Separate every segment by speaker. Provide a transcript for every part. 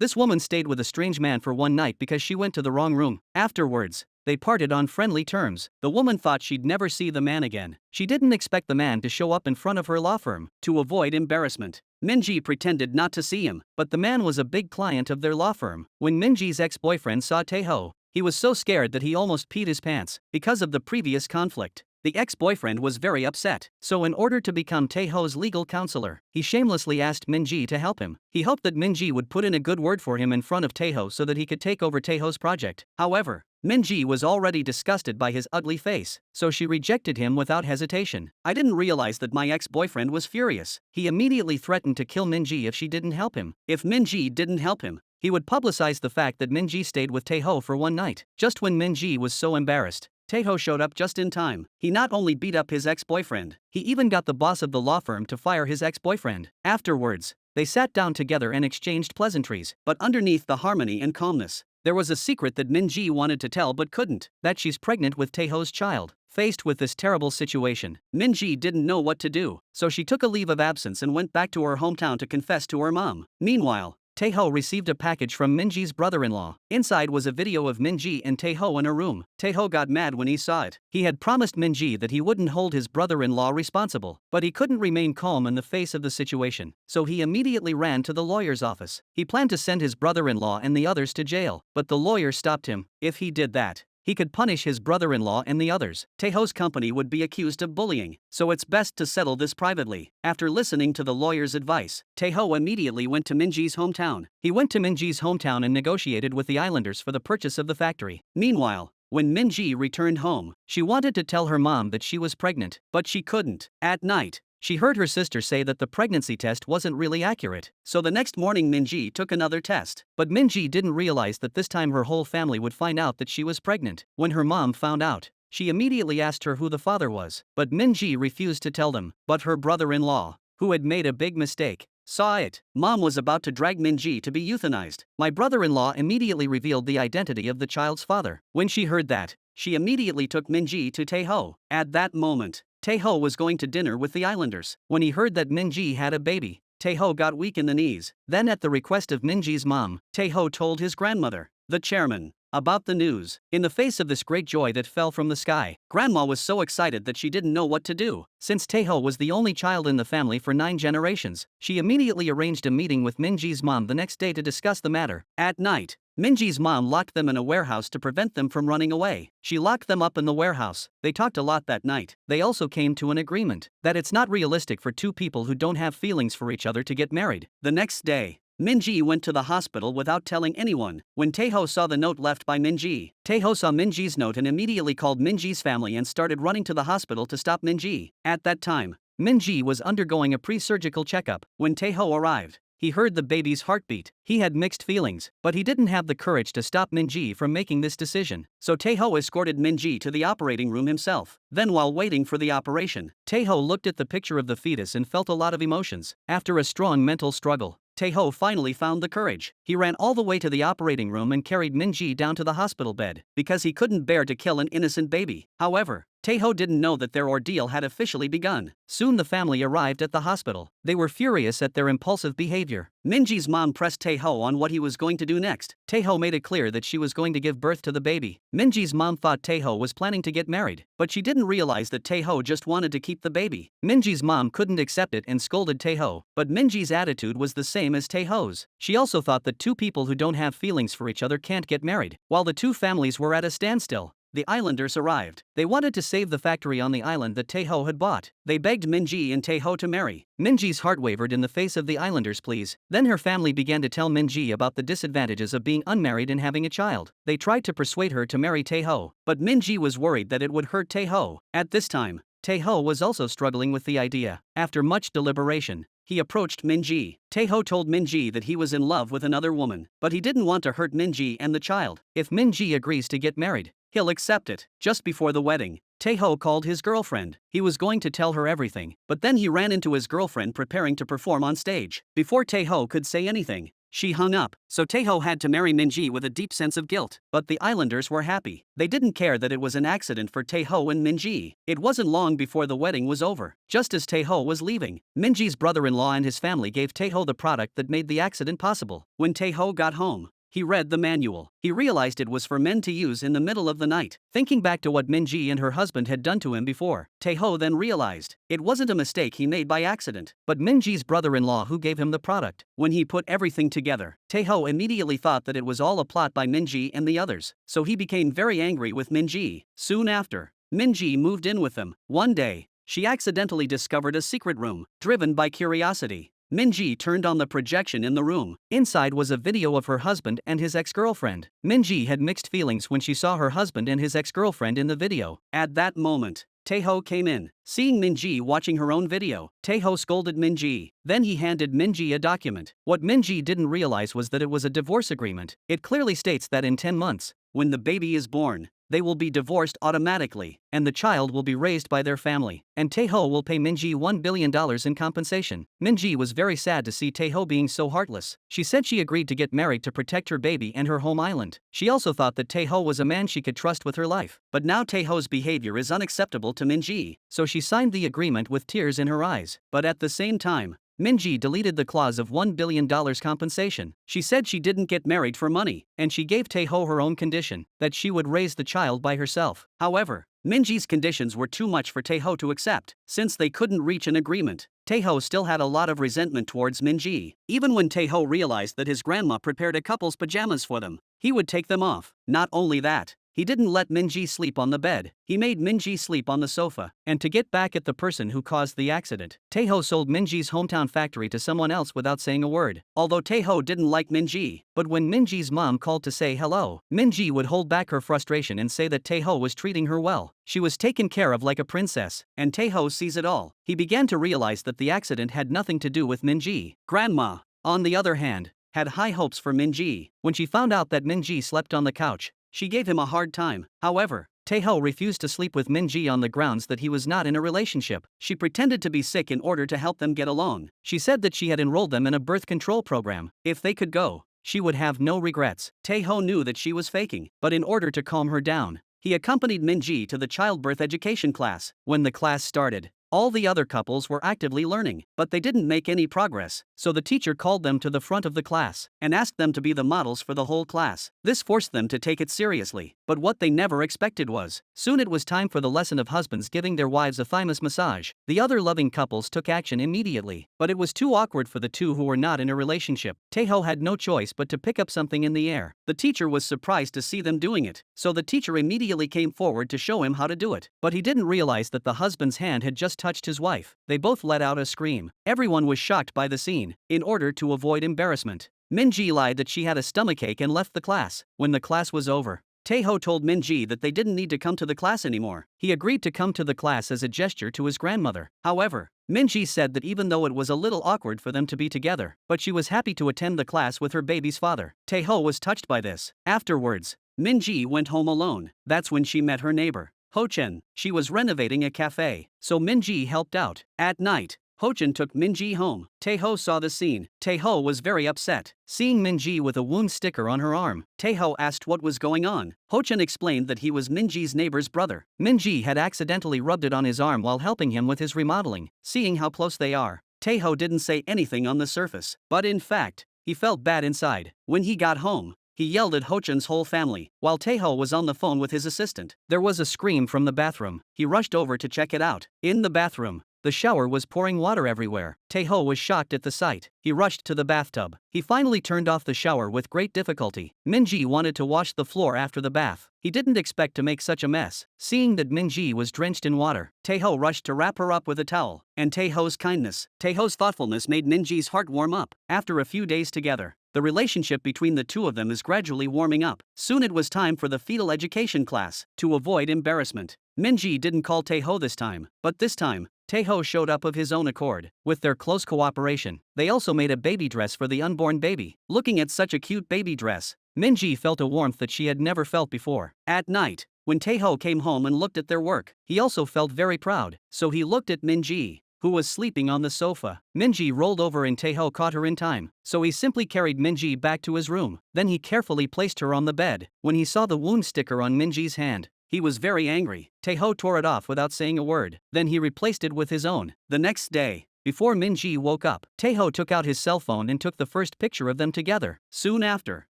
Speaker 1: This woman stayed with a strange man for one night because she went to the wrong room. Afterwards, they parted on friendly terms. The woman thought she'd never see the man again. She didn't expect the man to show up in front of her law firm. To avoid embarrassment, Minji pretended not to see him, but the man was a big client of their law firm. When Minji's ex-boyfriend saw Taeho, he was so scared that he almost peed his pants. Because of the previous conflict, the ex-boyfriend was very upset. So in order to become Taeho's legal counselor, he shamelessly asked Minji to help him. He hoped that Minji would put in a good word for him in front of Taeho so that he could take over Taeho's project. However, Minji was already disgusted by his ugly face, so she rejected him without hesitation. I didn't realize that my ex-boyfriend was furious. He immediately threatened to kill Minji if she didn't help him. If Minji didn't help him, he would publicize the fact that Minji stayed with Taeho for one night. Just when Minji was so embarrassed, Taeho showed up just in time. He not only beat up his ex-boyfriend, he even got the boss of the law firm to fire his ex-boyfriend. Afterwards, they sat down together and exchanged pleasantries. But underneath the harmony and calmness, there was a secret that Minji wanted to tell but couldn't, that she's pregnant with Taeho's child. Faced with this terrible situation, Minji didn't know what to do, so she took a leave of absence and went back to her hometown to confess to her mom. Meanwhile, Taeho received a package from Minji's brother-in-law. Inside was a video of Minji and Taeho in a room. Taeho got mad when he saw it. He had promised Minji that he wouldn't hold his brother-in-law responsible, but he couldn't remain calm in the face of the situation, so he immediately ran to the lawyer's office. He planned to send his brother-in-law and the others to jail, but the lawyer stopped him. If he did that, he could punish his brother-in-law and the others. Taeho's company would be accused of bullying, so it's best to settle this privately. After listening to the lawyer's advice, Taeho immediately went to Minji's hometown. He went to Minji's hometown and negotiated with the islanders for the purchase of the factory. Meanwhile, when Minji returned home, she wanted to tell her mom that she was pregnant, but she couldn't. At night, she heard her sister say that the pregnancy test wasn't really accurate, so the next morning Minji took another test. But Minji didn't realize that this time her whole family would find out that she was pregnant. When her mom found out, she immediately asked her who the father was, but Minji refused to tell them. But her brother-in-law, who had made a big mistake, saw it. Mom was about to drag Minji to be euthanized. My brother-in-law immediately revealed the identity of the child's father. When she heard that, she immediately took Minji to Taeho. At that moment, Taeho was going to dinner with the islanders. When he heard that Minji had a baby, Taeho got weak in the knees. Then at the request of Minji's mom, Taeho told his grandmother, the chairman, about the news. In the face of this great joy that fell from the sky, Grandma was so excited that she didn't know what to do. Since Taeho was the only child in the family for 9 generations, she immediately arranged a meeting with Minji's mom the next day to discuss the matter. At night, Minji's mom locked them in a warehouse to prevent them from running away. She locked them up in the warehouse. They talked a lot that night. They also came to an agreement that it's not realistic for two people who don't have feelings for each other to get married. The next day, Minji went to the hospital without telling anyone. When Taeho saw the note left by Minji, Taeho saw Minji's note and immediately called Minji's family and started running to the hospital to stop Minji. At that time, Minji was undergoing a pre-surgical checkup. When Taeho arrived, he heard the baby's heartbeat. He had mixed feelings, but he didn't have the courage to stop Minji from making this decision. So Taeho escorted Minji to the operating room himself. Then while waiting for the operation, Taeho looked at the picture of the fetus and felt a lot of emotions. After a strong mental struggle, Taeho finally found the courage. He ran all the way to the operating room and carried Minji down to the hospital bed, because he couldn't bear to kill an innocent baby. However, Taeho didn't know that their ordeal had officially begun. Soon the family arrived at the hospital. They were furious at their impulsive behavior. Minji's mom pressed Taeho on what he was going to do next. Taeho made it clear that she was going to give birth to the baby. Minji's mom thought Taeho was planning to get married, but she didn't realize that Taeho just wanted to keep the baby. Minji's mom couldn't accept it and scolded Taeho, but Minji's attitude was the same as Taeho's. She also thought that two people who don't have feelings for each other can't get married. While the two families were at a standstill, the islanders arrived. They wanted to save the factory on the island that Taeho had bought. They begged Minji and Taeho to marry. Minji's heart wavered in the face of the islanders' pleas. Then her family began to tell Minji about the disadvantages of being unmarried and having a child. They tried to persuade her to marry Taeho, but Minji was worried that it would hurt Taeho. At this time, Taeho was also struggling with the idea. After much deliberation, he approached Minji. Taeho told Minji that he was in love with another woman, but he didn't want to hurt Minji and the child. If Minji agrees to get married, he'll accept it. Just before the wedding, Taeho called his girlfriend. He was going to tell her everything, but then he ran into his girlfriend preparing to perform on stage. Before Taeho could say anything, She hung up, so Taeho had to marry Minji with a deep sense of guilt. But the islanders were happy. They didn't care that it was an accident for Taeho and Minji. It wasn't long before the wedding was over. Just as Taeho was leaving, Minji's brother-in-law and his family gave Taeho the product that made the accident possible. When Taeho got home, he read the manual. He realized it was for men to use in the middle of the night. Thinking back to what Minji and her husband had done to him before, Taeho then realized it wasn't a mistake he made by accident, but Minji's brother-in-law who gave him the product. When he put everything together, Taeho immediately thought that it was all a plot by Minji and the others, so he became very angry with Minji. Soon after, Minji moved in with them. One day, she accidentally discovered a secret room. Driven by curiosity, Minji turned on the projection in the room. Inside was a video of her husband and his ex-girlfriend. Minji had mixed feelings when she saw her husband and his ex-girlfriend in the video. At that moment, Taeho came in. Seeing Minji watching her own video, Taeho scolded Minji. Then he handed Minji a document. What Minji didn't realize was that it was a divorce agreement. It clearly states that in 10 months, when the baby is born, they will be divorced automatically, and the child will be raised by their family, and Taeho will pay Minji $1 billion in compensation. Minji was very sad to see Taeho being so heartless. She said she agreed to get married to protect her baby and her home island. She also thought that Taeho was a man she could trust with her life. But now Taeho's behavior is unacceptable to Minji, so she signed the agreement with tears in her eyes. But at the same time, Minji deleted the clause of $1 billion compensation. She said she didn't get married for money, and she gave Taeho her own condition, that she would raise the child by herself. However, Minji's conditions were too much for Taeho to accept. Since they couldn't reach an agreement, Taeho still had a lot of resentment towards Minji. Even when Taeho realized that his grandma prepared a couple's pajamas for them, he would take them off. Not only that, he didn't let Minji sleep on the bed. He made Minji sleep on the sofa. And to get back at the person who caused the accident, Taeho sold Minji's hometown factory to someone else without saying a word. Although Taeho didn't like Minji, but when Minji's mom called to say hello, Minji would hold back her frustration and say that Taeho was treating her well. She was taken care of like a princess, and Taeho sees it all. He began to realize that the accident had nothing to do with Minji. Grandma, on the other hand, had high hopes for Minji. When she found out that Minji slept on the couch, she gave him a hard time. However, Taeho refused to sleep with Minji on the grounds that he was not in a relationship. She pretended to be sick in order to help them get along. She said that she had enrolled them in a birth control program. If they could go, she would have no regrets. Taeho knew that she was faking, but in order to calm her down, he accompanied Minji to the childbirth education class. When the class started, all the other couples were actively learning, but they didn't make any progress, so the teacher called them to the front of the class and asked them to be the models for the whole class. This forced them to take it seriously, but what they never expected was, soon it was time for the lesson of husbands giving their wives a thymus massage. The other loving couples took action immediately, but it was too awkward for the two who were not in a relationship. Taeho had no choice but to pick up something in the air. The teacher was surprised to see them doing it, so the teacher immediately came forward to show him how to do it. But he didn't realize that the husband's hand had just touched his wife. They both let out a scream. Everyone was shocked by the scene. In order to avoid embarrassment, Minji lied that she had a stomachache and left the class. When the class was over, Taeho told Minji that they didn't need to come to the class anymore. He agreed to come to the class as a gesture to his grandmother. However, Minji said that even though it was a little awkward for them to be together, but she was happy to attend the class with her baby's father. Taeho was touched by this. Afterwards, Minji went home alone. That's when she met her neighbor, Ho-chen. She was renovating a cafe, so Minji helped out. At night, Ho-chen took Minji home. Taeho saw the scene. Taeho was very upset. Seeing Minji with a wound sticker on her arm, Taeho asked what was going on. Ho-chen explained that he was Minji's neighbor's brother. Minji had accidentally rubbed it on his arm while helping him with his remodeling. Seeing how close they are, Taeho didn't say anything on the surface, but in fact, he felt bad inside. When he got home, he yelled at Ho-chen's whole family. While Taeho was on the phone with his assistant, there was a scream from the bathroom. He rushed over to check it out. In the bathroom, the shower was pouring water everywhere. Taeho was shocked at the sight. He rushed to the bathtub. He finally turned off the shower with great difficulty. Minji wanted to wash the floor after the bath. He didn't expect to make such a mess. Seeing that Minji was drenched in water, Taeho rushed to wrap her up with a towel. And Taeho's kindness, Taeho's thoughtfulness made Minji's heart warm up. After a few days together, the relationship between the two of them is gradually warming up. Soon it was time for the fetal education class. To avoid embarrassment, Minji didn't call Taeho this time, but this time, Taeho showed up of his own accord. With their close cooperation, they also made a baby dress for the unborn baby. Looking at such a cute baby dress, Minji felt a warmth that she had never felt before. At night, when Taeho came home and looked at their work, he also felt very proud, so he looked at Minji. who was sleeping on the sofa. Minji rolled over and Taeho caught her in time, so he simply carried Minji back to his room. Then he carefully placed her on the bed. When he saw the wound sticker on Minji's hand, he was very angry. Taeho tore it off without saying a word. Then he replaced it with his own. The next day, before Minji woke up, Taeho took out his cell phone and took the first picture of them together. Soon after,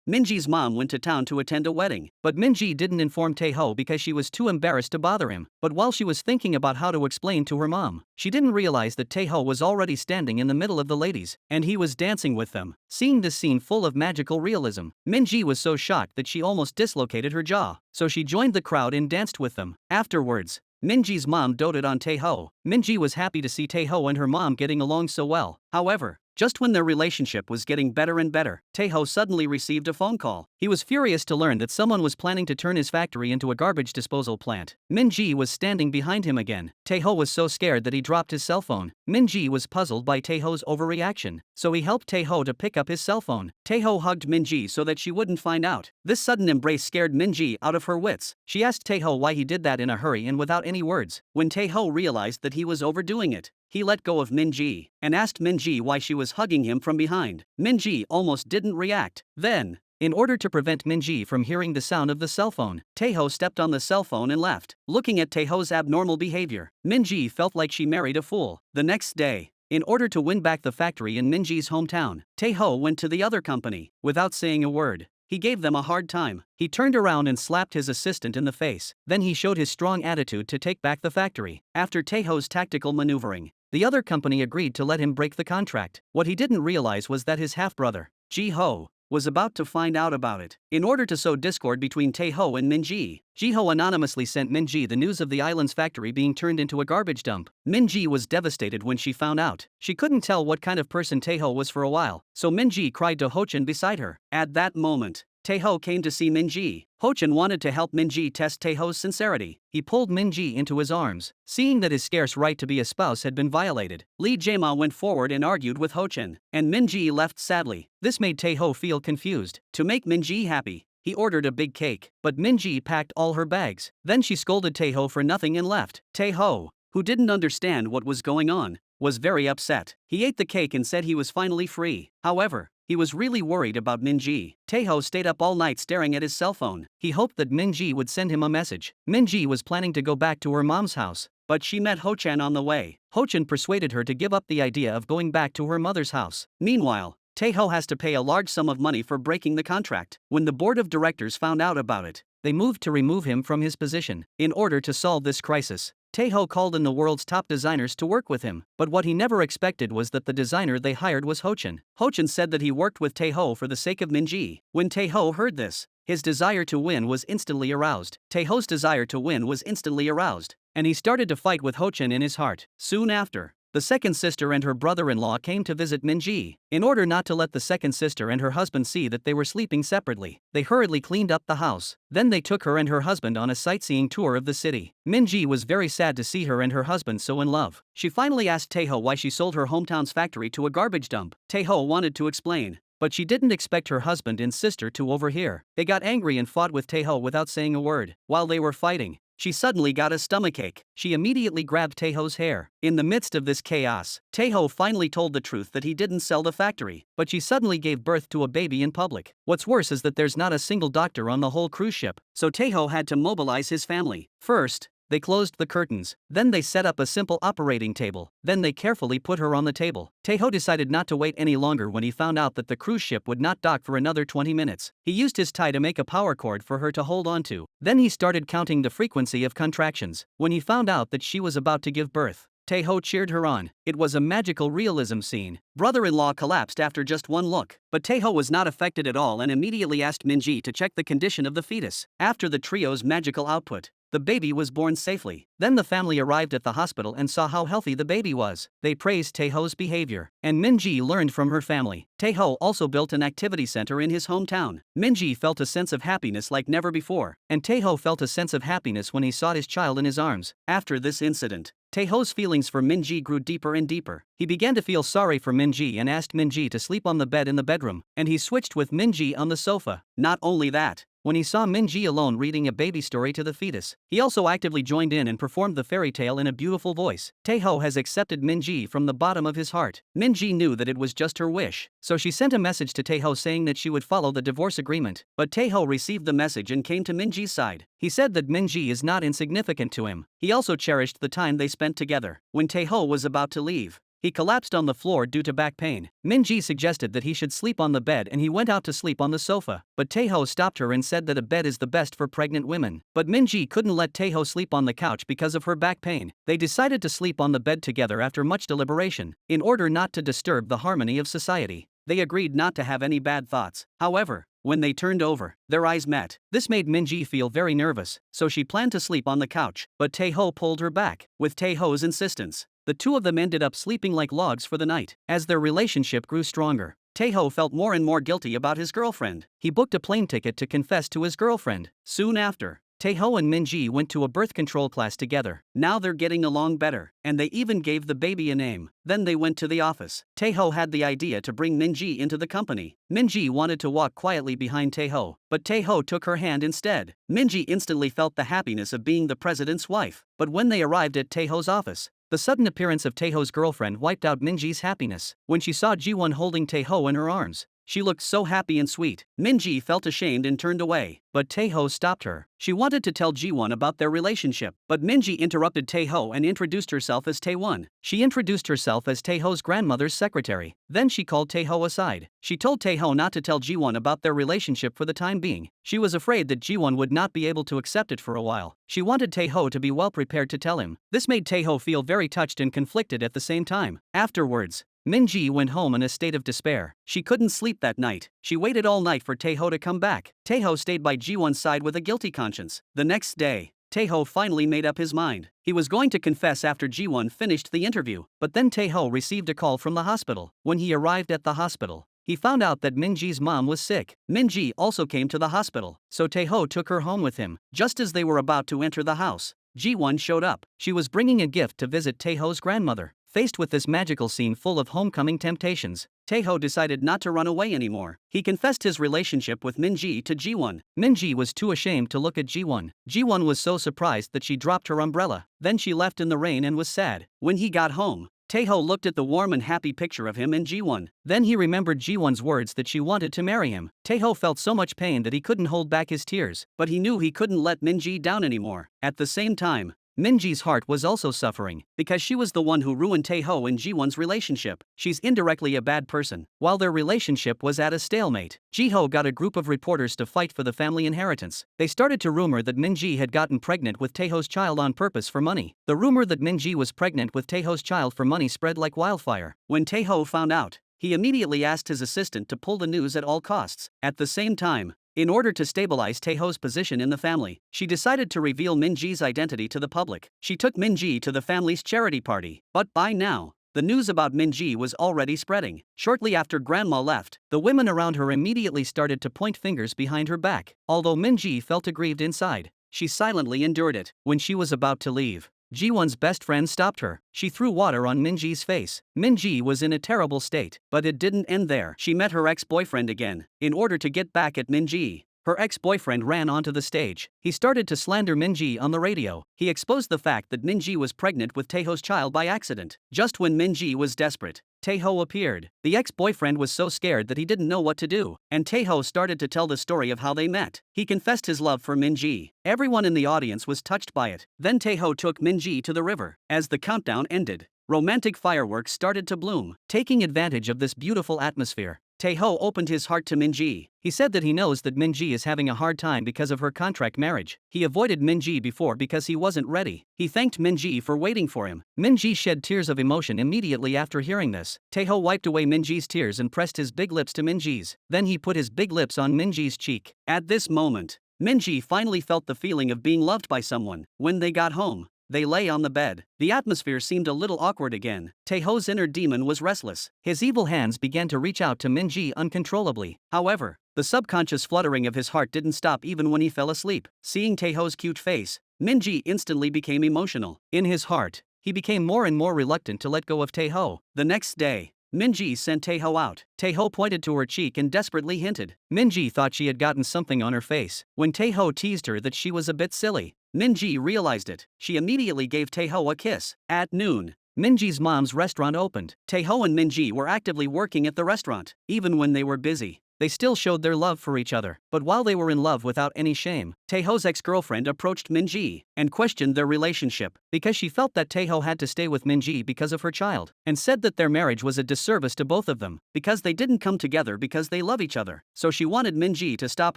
Speaker 1: Minji's mom went to town to attend a wedding, but Minji didn't inform Taeho because she was too embarrassed to bother him. But while she was thinking about how to explain to her mom, she didn't realize that Taeho was already standing in the middle of the ladies, and he was dancing with them. Seeing this scene full of magical realism, Minji was so shocked that she almost dislocated her jaw, so she joined the crowd and danced with them. Afterwards, Minji's mom doted on Taeho. Minji was happy to see Taeho and her mom getting along so well. However, just when their relationship was getting better and better, Taeho suddenly received a phone call. He was furious to learn that someone was planning to turn his factory into a garbage disposal plant. Minji was standing behind him again. Taeho was so scared that he dropped his cell phone. Minji was puzzled by Taeho's overreaction, so he helped Taeho to pick up his cell phone. Taeho hugged Minji so that she wouldn't find out. This sudden embrace scared Minji out of her wits. She asked Taeho why he did that in a hurry and without any words. When Taeho realized that he was overdoing it, he let go of Minji and asked Minji why she was hugging him from behind. Minji almost didn't react. Then, in order to prevent Minji from hearing the sound of the cell phone, Taeho stepped on the cell phone and left. Looking at Taeho's abnormal behavior, Minji felt like she married a fool. The next day, in order to win back the factory in Minji's hometown, Taeho went to the other company. Without saying a word, he gave them a hard time. He turned around and slapped his assistant in the face. Then he showed his strong attitude to take back the factory. After Taeho's tactical maneuvering, the other company agreed to let him break the contract. What he didn't realize was that his half-brother, Ji-ho, was about to find out about it. In order to sow discord between Taeho and Minji, Ji-ho anonymously sent Minji the news of the island's factory being turned into a garbage dump. Minji was devastated when she found out. She couldn't tell what kind of person Taeho was for a while, so Minji cried to Ho-chan beside her. At that moment, Taeho came to see Minji. Ho-chan wanted to help Minji test Taeho's sincerity. He pulled Minji into his arms. Seeing that his scarce right to be a spouse had been violated, Lee Jae-ma went forward and argued with Ho-chan, and Minji left sadly. This made Taeho feel confused. To make Minji happy, he ordered a big cake, but Minji packed all her bags. Then she scolded Taeho for nothing and left. Taeho, who didn't understand what was going on, was very upset. He ate the cake and said he was finally free. However, he was really worried about Minji. Taeho stayed up all night staring at his cell phone. He hoped that Minji would send him a message. Minji was planning to go back to her mom's house, but she met Ho-chan on the way. Ho-chan persuaded her to give up the idea of going back to her mother's house. Meanwhile, Taeho has to pay a large sum of money for breaking the contract. When the board of directors found out about it, they moved to remove him from his position. In order to solve this crisis, Taeho called in the world's top designers to work with him, but what he never expected was that the designer they hired was Ho-chan. Ho-chan said that he worked with Taeho for the sake of Minji. When Taeho heard this, his desire to win was instantly aroused. Taeho's desire to win was instantly aroused, and he started to fight with Ho-chan in his heart. Soon after, the second sister and her brother-in-law came to visit Minji. In order not to let the second sister and her husband see that they were sleeping separately, they hurriedly cleaned up the house. Then they took her and her husband on a sightseeing tour of the city. Minji was very sad to see her and her husband so in love. She finally asked Taeho why she sold her hometown's factory to a garbage dump. Taeho wanted to explain, but she didn't expect her husband and sister to overhear. They got angry and fought with Taeho without saying a word. While they were fighting, she suddenly got a stomachache. She immediately grabbed Taeho's hair. In the midst of this chaos, Taeho finally told the truth that he didn't sell the factory, but she suddenly gave birth to a baby in public. What's worse is that there's not a single doctor on the whole cruise ship, so Taeho had to mobilize his family. First, they closed the curtains. Then they set up a simple operating table. Then they carefully put her on the table. Taeho decided not to wait any longer when he found out that the cruise ship would not dock for another 20 minutes. He used his tie to make a power cord for her to hold on to. Then he started counting the frequency of contractions. When he found out that she was about to give birth, Taeho cheered her on. It was a magical realism scene. Brother-in-law collapsed after just one look, but Taeho was not affected at all and immediately asked Minji to check the condition of the fetus. After the trio's magical output, the baby was born safely. Then the family arrived at the hospital and saw how healthy the baby was. They praised Taeho's behavior, and Minji learned from her family. Taeho also built an activity center in his hometown. Minji felt a sense of happiness like never before, and Taeho felt a sense of happiness when he saw his child in his arms. After this incident, Taeho's feelings for Minji grew deeper and deeper. He began to feel sorry for Minji and asked Minji to sleep on the bed in the bedroom, and he switched with Minji on the sofa. Not only that, when he saw Minji alone reading a baby story to the fetus. He also actively joined in and performed the fairy tale in a beautiful voice. Taeho has accepted Minji from the bottom of his heart. Minji knew that it was just her wish, so she sent a message to Taeho saying that she would follow the divorce agreement. But Taeho received the message and came to Minji's side. He said that Minji is not insignificant to him. He also cherished the time they spent together. When Taeho was about to leave, he collapsed on the floor due to back pain. Minji suggested that he should sleep on the bed and he went out to sleep on the sofa. But Taeho stopped her and said that a bed is the best for pregnant women. But Minji couldn't let Taeho sleep on the couch because of her back pain. They decided to sleep on the bed together after much deliberation, in order not to disturb the harmony of society. They agreed not to have any bad thoughts. However, when they turned over, their eyes met. This made Minji feel very nervous, so she planned to sleep on the couch. But Taeho pulled her back. With Taeho's insistence, the two of them ended up sleeping like logs for the night. As their relationship grew stronger, Taeho felt more and more guilty about his girlfriend. He booked a plane ticket to confess to his girlfriend. Soon after, Taeho and Minji went to a birth control class together. Now they're getting along better, and they even gave the baby a name. Then they went to the office. Taeho had the idea to bring Minji into the company. Minji wanted to walk quietly behind Taeho, but Taeho took her hand instead. Minji instantly felt the happiness of being the president's wife. But when they arrived at Taeho's office, the sudden appearance of Taeho's girlfriend wiped out Minji's happiness. When she saw Jiwon holding Taeho in her arms, she looked so happy and sweet. Minji felt ashamed and turned away, but Taeho stopped her. She wanted to tell Jiwon about their relationship, but Minji interrupted Taeho and introduced herself as Taewon. She introduced herself as Taeho's grandmother's secretary. Then she called Taeho aside. She told Taeho not to tell Jiwon about their relationship for the time being. She was afraid that Jiwon would not be able to accept it for a while. She wanted Taeho to be well prepared to tell him. This made Taeho feel very touched and conflicted at the same time. Afterwards, Minji went home in a state of despair. She couldn't sleep that night. She waited all night for Taeho to come back. Taeho stayed by Jiwon's side with a guilty conscience. The next day, Taeho finally made up his mind. He was going to confess after Jiwon finished the interview. But then Taeho received a call from the hospital. When he arrived at the hospital, he found out that Minji's mom was sick. Minji also came to the hospital, so Taeho took her home with him. Just as they were about to enter the house, Jiwon showed up. She was bringing a gift to visit Taeho's grandmother. Faced with this magical scene full of homecoming temptations, Taeho decided not to run away anymore. He confessed his relationship with Minji to Jiwon. Minji was too ashamed to look at Jiwon. Jiwon was so surprised that she dropped her umbrella. Then she left in the rain and was sad. When he got home, Taeho looked at the warm and happy picture of him and Jiwon. Then he remembered Jiwon's words that she wanted to marry him. Taeho felt so much pain that he couldn't hold back his tears, but he knew he couldn't let Minji down anymore. At the same time, Minji's heart was also suffering, because she was the one who ruined Taeho and Jiwon's relationship. She's indirectly a bad person. While their relationship was at a stalemate, Jiho got a group of reporters to fight for the family inheritance. They started to rumor that Minji had gotten pregnant with Taeho's child on purpose for money. The rumor that Minji was pregnant with Taeho's child for money spread like wildfire. When Taeho found out, he immediately asked his assistant to pull the news at all costs. At the same time, in order to stabilize Taeho's position in the family, she decided to reveal Minji's identity to the public. She took Minji to the family's charity party. But by now, the news about Minji was already spreading. Shortly after Grandma left, the women around her immediately started to point fingers behind her back. Although Minji felt aggrieved inside, she silently endured it. When she was about to leave, Jiwon's best friend stopped her. She threw water on Minji's face. Minji was in a terrible state, but it didn't end there. She met her ex-boyfriend again. In order to get back at Minji, her ex-boyfriend ran onto the stage. He started to slander Minji on the radio. He exposed the fact that Minji was pregnant with Taeho's child by accident. Just when Minji was desperate, Taeho appeared. The ex-boyfriend was so scared that he didn't know what to do, and Taeho started to tell the story of how they met. He confessed his love for Minji. Everyone in the audience was touched by it. Then Taeho took Minji to the river. As the countdown ended, romantic fireworks started to bloom. Taking advantage of this beautiful atmosphere, Taeho opened his heart to Minji. He said that he knows that Minji is having a hard time because of her contract marriage. He avoided Minji before because he wasn't ready. He thanked Minji for waiting for him. Minji shed tears of emotion immediately after hearing this. Taeho wiped away Minji's tears and pressed his big lips to Minji's. Then he put his big lips on Minji's cheek. At this moment, Minji finally felt the feeling of being loved by someone. When they got home, they lay on the bed. The atmosphere seemed a little awkward again. Taeho's inner demon was restless. His evil hands began to reach out to Minji uncontrollably. However, the subconscious fluttering of his heart didn't stop even when he fell asleep. Seeing Taeho's cute face, Minji instantly became emotional. In his heart, he became more and more reluctant to let go of Taeho. The next day, Minji sent Taeho out. Taeho pointed to her cheek and desperately hinted. Minji thought she had gotten something on her face. When Taeho teased her that she was a bit silly, Minji realized it. She immediately gave Taeho a kiss. At noon, Minji's mom's restaurant opened. Taeho and Minji were actively working at the restaurant. Even when they were busy, they still showed their love for each other. But while they were in love without any shame, Taeho's ex-girlfriend approached Minji and questioned their relationship because she felt that Taeho had to stay with Minji because of her child, and said that their marriage was a disservice to both of them because they didn't come together because they love each other. So she wanted Minji to stop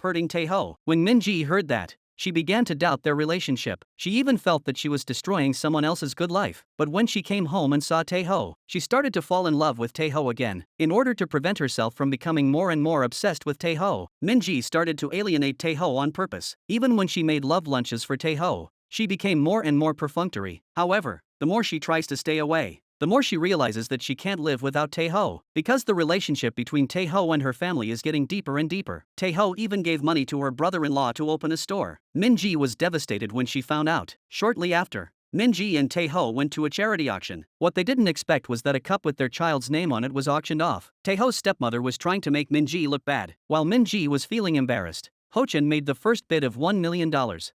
Speaker 1: hurting Taeho. When Minji heard that, she began to doubt their relationship. She even felt that she was destroying someone else's good life. But when she came home and saw Taeho, she started to fall in love with Taeho again. In order to prevent herself from becoming more and more obsessed with Taeho, Minji started to alienate Taeho on purpose. Even when she made love lunches for Taeho, she became more and more perfunctory. However, the more she tries to stay away, the more she realizes that she can't live without Taeho, because the relationship between Taeho and her family is getting deeper and deeper. Taeho even gave money to her brother-in-law to open a store. Minji was devastated when she found out. Shortly after, Minji and Taeho went to a charity auction. What they didn't expect was that a cup with their child's name on it was auctioned off. Taeho's stepmother was trying to make Minji look bad, while Minji was feeling embarrassed. Hochin made the first bid of $1 million.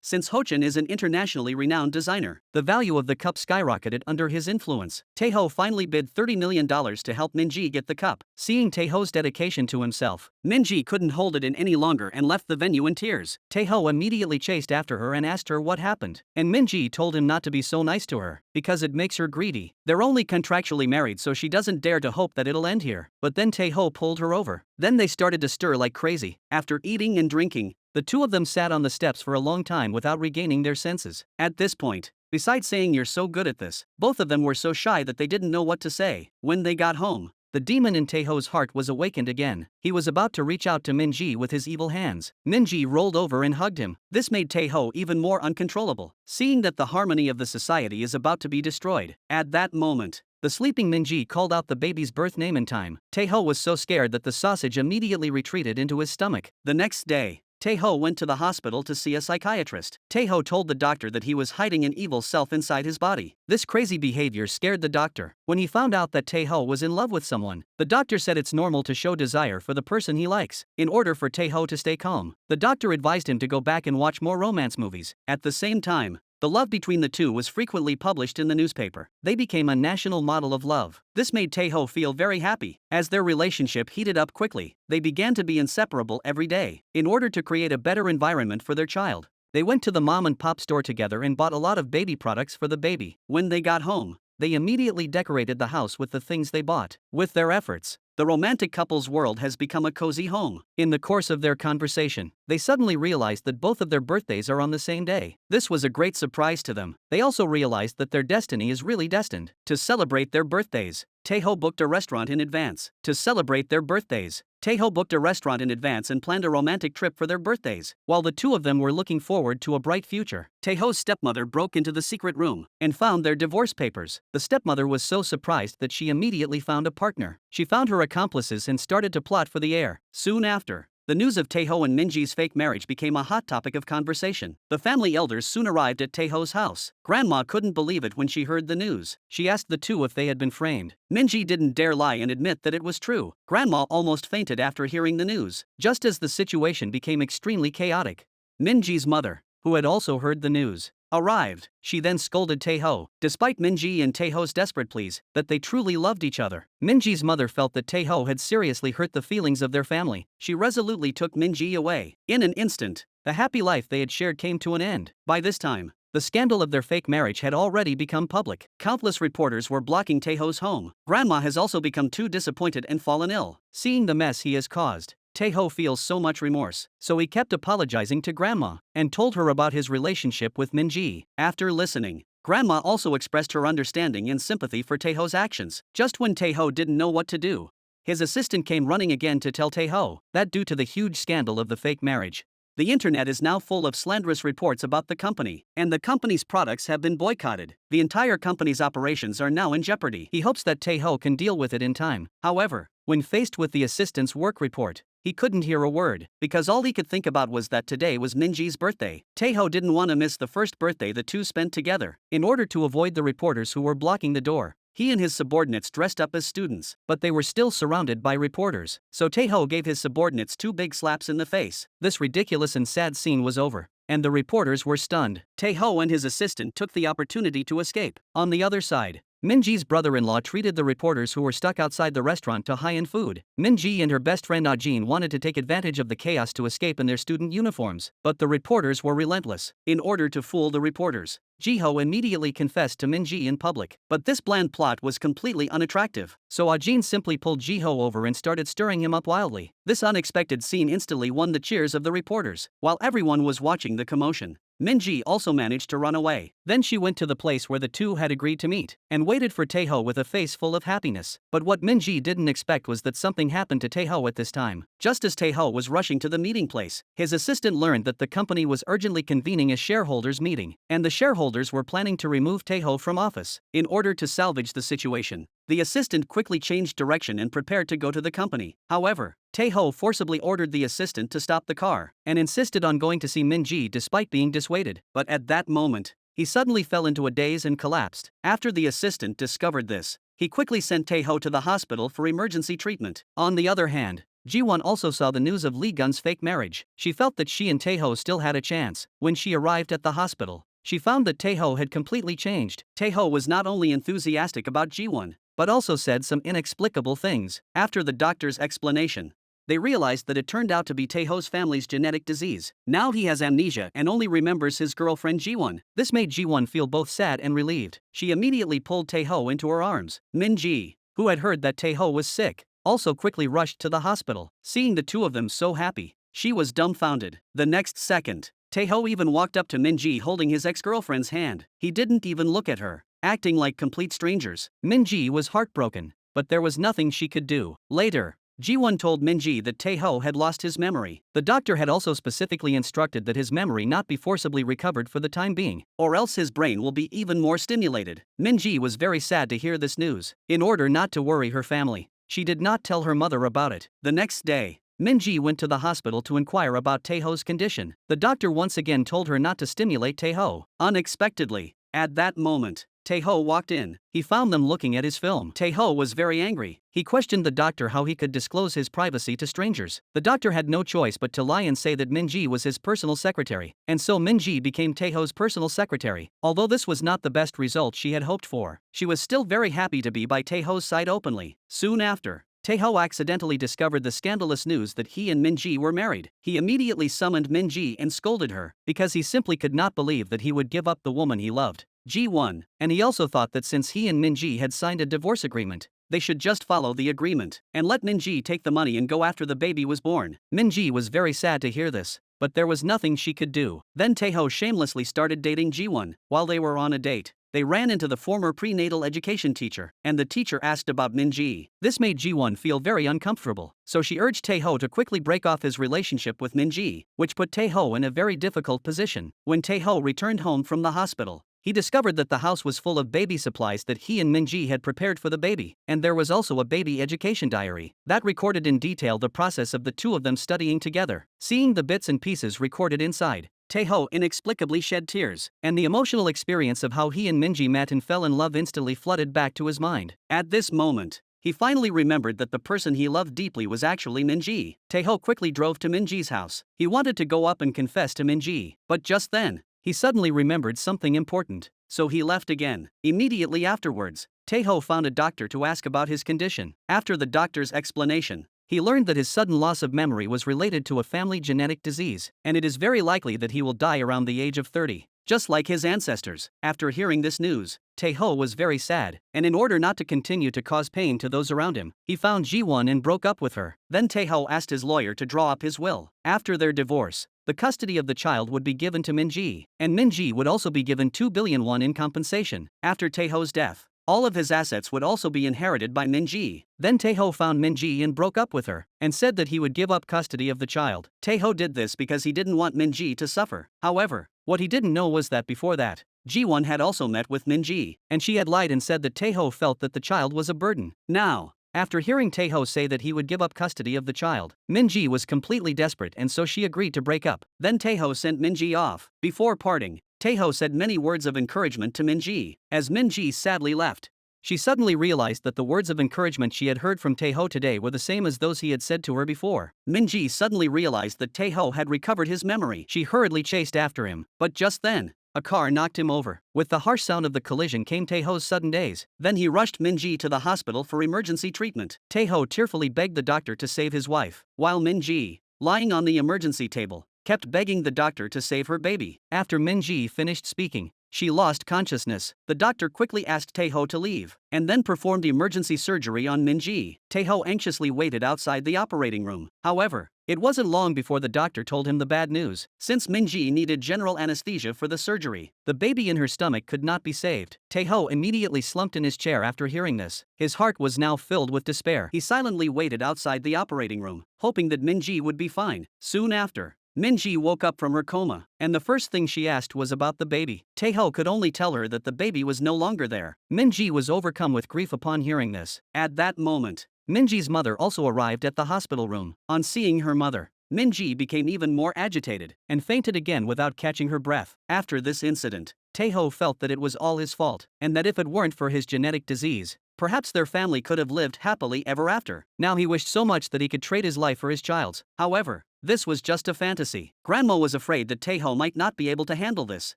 Speaker 1: Since Hochin is an internationally renowned designer, the value of the cup skyrocketed under his influence. Taeho finally bid $30 million to help Minji get the cup. Seeing Taeho's dedication to himself, Minji couldn't hold it in any longer and left the venue in tears. Taeho immediately chased after her and asked her what happened. And Minji told him not to be so nice to her, because it makes her greedy. They're only contractually married, so she doesn't dare to hope that it'll end here. But then Taeho pulled her over. Then they started to stir like crazy. After eating and drinking, the two of them sat on the steps for a long time without regaining their senses. At this point, besides saying "you're so good at this," both of them were so shy that they didn't know what to say. When they got home, the demon in Taeho's heart was awakened again. He was about to reach out to Minji with his evil hands. Minji rolled over and hugged him. This made Taeho even more uncontrollable, seeing that the harmony of the society is about to be destroyed. At that moment, the sleeping Minji called out the baby's birth name in time. Taeho was so scared that the sausage immediately retreated into his stomach. The next day, Taeho went to the hospital to see a psychiatrist. Taeho told the doctor that he was hiding an evil self inside his body. This crazy behavior scared the doctor. When he found out that Taeho was in love with someone, the doctor said it's normal to show desire for the person he likes. In order for Taeho to stay calm, the doctor advised him to go back and watch more romance movies. At the same time, the love between the two was frequently published in the newspaper. They became a national model of love. This made Taeho feel very happy. As their relationship heated up quickly, they began to be inseparable every day. In order to create a better environment for their child, they went to the mom and pop store together and bought a lot of baby products for the baby. When they got home, they immediately decorated the house with the things they bought. With their efforts, the romantic couple's world has become a cozy home. In the course of their conversation, they suddenly realized that both of their birthdays are on the same day. This was a great surprise to them. They also realized that their destiny is really destined. To celebrate their birthdays, Taeho booked a restaurant in advance. To celebrate their birthdays, Taeho booked a restaurant in advance and planned a romantic trip for their birthdays. While the two of them were looking forward to a bright future, Taeho's stepmother broke into the secret room and found their divorce papers. The stepmother was so surprised that she immediately found a partner. She found her accomplices and started to plot for the heir. Soon after, the news of Taeho and Minji's fake marriage became a hot topic of conversation. The family elders soon arrived at Taeho's house. Grandma couldn't believe it when she heard the news. She asked the two if they had been framed. Minji didn't dare lie and admit that it was true. Grandma almost fainted after hearing the news. Just as the situation became extremely chaotic, Minji's mother, who had also heard the news, arrived. She then scolded Taeho, despite Minji and Taeho's desperate pleas, that they truly loved each other. Minji's mother felt that Taeho had seriously hurt the feelings of their family. She resolutely took Minji away. In an instant, the happy life they had shared came to an end. By this time, the scandal of their fake marriage had already become public. Countless reporters were blocking Taeho's home. Grandma has also become too disappointed and fallen ill. Seeing the mess he has caused, Taeho feels so much remorse, so he kept apologizing to Grandma and told her about his relationship with Minji. After listening, Grandma also expressed her understanding and sympathy for Taeho's actions. Just when Taeho didn't know what to do, his assistant came running again to tell Taeho that due to the huge scandal of the fake marriage, the internet is now full of slanderous reports about the company, and the company's products have been boycotted. The entire company's operations are now in jeopardy. He hopes that Taeho can deal with it in time. However, when faced with the assistant's work report, he couldn't hear a word, because all he could think about was that today was Minji's birthday. Taeho didn't want to miss the first birthday the two spent together. In order to avoid the reporters who were blocking the door, He and his subordinates dressed up as students, but they were still surrounded by reporters. So Tae-ho gave his subordinates 2 big slaps in the face. This ridiculous and sad scene was over, and the reporters were stunned. Tae-ho and his assistant took the opportunity to escape. On the other side, Min-ji's brother-in-law treated the reporters who were stuck outside the restaurant to high-end food. Min-ji and her best friend Ah-jin wanted to take advantage of the chaos to escape in their student uniforms, but the reporters were relentless. In order to fool the reporters, Ji-ho immediately confessed to Min-ji in public, but this bland plot was completely unattractive, so Ah-jin simply pulled Ji-ho over and started stirring him up wildly. This unexpected scene instantly won the cheers of the reporters. While everyone was watching the commotion, Min-ji also managed to run away. Then she went to the place where the two had agreed to meet, and waited for Tae-ho with a face full of happiness. But what Min-ji didn't expect was that something happened to Tae-ho at this time. Just as Tae-ho was rushing to the meeting place, his assistant learned that the company was urgently convening a shareholders meeting, and the shareholders were planning to remove Tae-ho from office. In order to salvage the situation, the assistant quickly changed direction and prepared to go to the company. However, Tae-ho forcibly ordered the assistant to stop the car, and insisted on going to see Min-ji despite being dissuaded. But at that moment, he suddenly fell into a daze and collapsed. After the assistant discovered this, he quickly sent Tae-ho to the hospital for emergency treatment. On the other hand, Ji-won also saw the news of Lee Gun's fake marriage. She felt that she and Tae-ho still had a chance. When she arrived at the hospital, she found that Tae-ho had completely changed. Tae-ho was not only enthusiastic about Ji-won, but also said some inexplicable things. After the doctor's explanation, they realized that it turned out to be Tae-ho's family's genetic disease. Now he has amnesia and only remembers his girlfriend Ji-won. This made Ji-won feel both sad and relieved. She immediately pulled Tae-ho into her arms. Min-ji, who had heard that Tae-ho was sick, also quickly rushed to the hospital. Seeing the two of them so happy, she was dumbfounded. The next second, Tae-ho even walked up to Min-ji holding his ex-girlfriend's hand. He didn't even look at her, acting like complete strangers. Min-ji was heartbroken, but there was nothing she could do. Later, Ji-won told Min-ji that Tae-ho had lost his memory. The doctor had also specifically instructed that his memory not be forcibly recovered for the time being, or else his brain will be even more stimulated. Min-ji was very sad to hear this news. In order not to worry her family, she did not tell her mother about it. The next day, Min-ji went to the hospital to inquire about Tae-ho's condition. The doctor once again told her not to stimulate Tae-ho. Unexpectedly, at that moment, Tae-ho walked in. He found them looking at his film. Tae-ho was very angry. He questioned the doctor how he could disclose his privacy to strangers. The doctor had no choice but to lie and say that Min-ji was his personal secretary, and so Min-ji became Tae-ho's personal secretary. Although this was not the best result she had hoped for, she was still very happy to be by Tae-ho's side openly. Soon after, Tae-ho accidentally discovered the scandalous news that he and Min-ji were married. He immediately summoned Min-ji and scolded her, because he simply could not believe that he would give up the woman he loved, Ji-won, and he also thought that since he and Min-ji had signed a divorce agreement, they should just follow the agreement and let Min-ji take the money and go after the baby was born. Min-ji was very sad to hear this, but there was nothing she could do. Then Tae-ho shamelessly started dating Ji-won. While they were on a date, they ran into the former prenatal education teacher, and the teacher asked about Min-ji. This made Ji-won feel very uncomfortable, so she urged Tae-ho to quickly break off his relationship with Min-ji, which put Tae-ho in a very difficult position. When Tae-ho returned home from the hospital, he discovered that the house was full of baby supplies that he and Min-ji had prepared for the baby, and there was also a baby education diary that recorded in detail the process of the two of them studying together. Seeing the bits and pieces recorded inside, Tae-ho inexplicably shed tears, and the emotional experience of how he and Min-ji met and fell in love instantly flooded back to his mind. At this moment, he finally remembered that the person he loved deeply was actually Min-ji. Tae-ho quickly drove to Min-ji's house. He wanted to go up and confess to Min-ji, but just then, he suddenly remembered something important, so he left again. Immediately afterwards, Tae-ho found a doctor to ask about his condition. After the doctor's explanation, he learned that his sudden loss of memory was related to a family genetic disease, and it is very likely that he will die around the age of 30, just like his ancestors. After hearing this news, Tae-ho was very sad, and in order not to continue to cause pain to those around him, he found Ji-won and broke up with her. Then Tae-ho asked his lawyer to draw up his will. After their divorce, the custody of the child would be given to Min-ji, and Min-ji would also be given 2 billion won in compensation. After Tae-ho's death, all of his assets would also be inherited by Min-ji. Then Tae-ho found Min-ji and broke up with her, and said that he would give up custody of the child. Tae-ho did this because he didn't want Min-ji to suffer. However, what he didn't know was that before that, Ji-won had also met with Min-ji, and she had lied and said that Tae-ho felt that the child was a burden. Now, after hearing Tae-ho say that he would give up custody of the child, Min-ji was completely desperate, and so she agreed to break up. Then Tae-ho sent Min-ji off. Before parting, Tae-ho said many words of encouragement to Min-ji. As Min-ji sadly left, She suddenly realized that the words of encouragement she had heard from Taeho today were the same as those he had said to her before. Minji suddenly realized that Taeho had recovered his memory. She hurriedly chased after him, but just then, a car knocked him over. With the harsh sound of the collision came Taeho's sudden daze. Then he rushed Minji to the hospital for emergency treatment. Taeho tearfully begged the doctor to save his wife, while Minji, lying on the emergency table, kept begging the doctor to save her baby. After Minji finished speaking, she lost consciousness. The doctor quickly asked Taeho to leave, and then performed emergency surgery on Minji. Taeho anxiously waited outside the operating room. However, it wasn't long before the doctor told him the bad news. Since Minji needed general anesthesia for the surgery, the baby in her stomach could not be saved. Taeho immediately slumped in his chair after hearing this. His heart was now filled with despair. He silently waited outside the operating room, hoping that Minji would be fine. Soon after, Minji woke up from her coma, and the first thing she asked was about the baby. Taeho could only tell her that the baby was no longer there. Minji was overcome with grief upon hearing this. At that moment, Minji's mother also arrived at the hospital room. On seeing her mother, Minji became even more agitated and fainted again without catching her breath. After this incident, Taeho felt that it was all his fault, and that if it weren't for his genetic disease, perhaps their family could have lived happily ever after. Now he wished so much that he could trade his life for his child's. However, this was just a fantasy. Grandma was afraid that Taeho might not be able to handle this,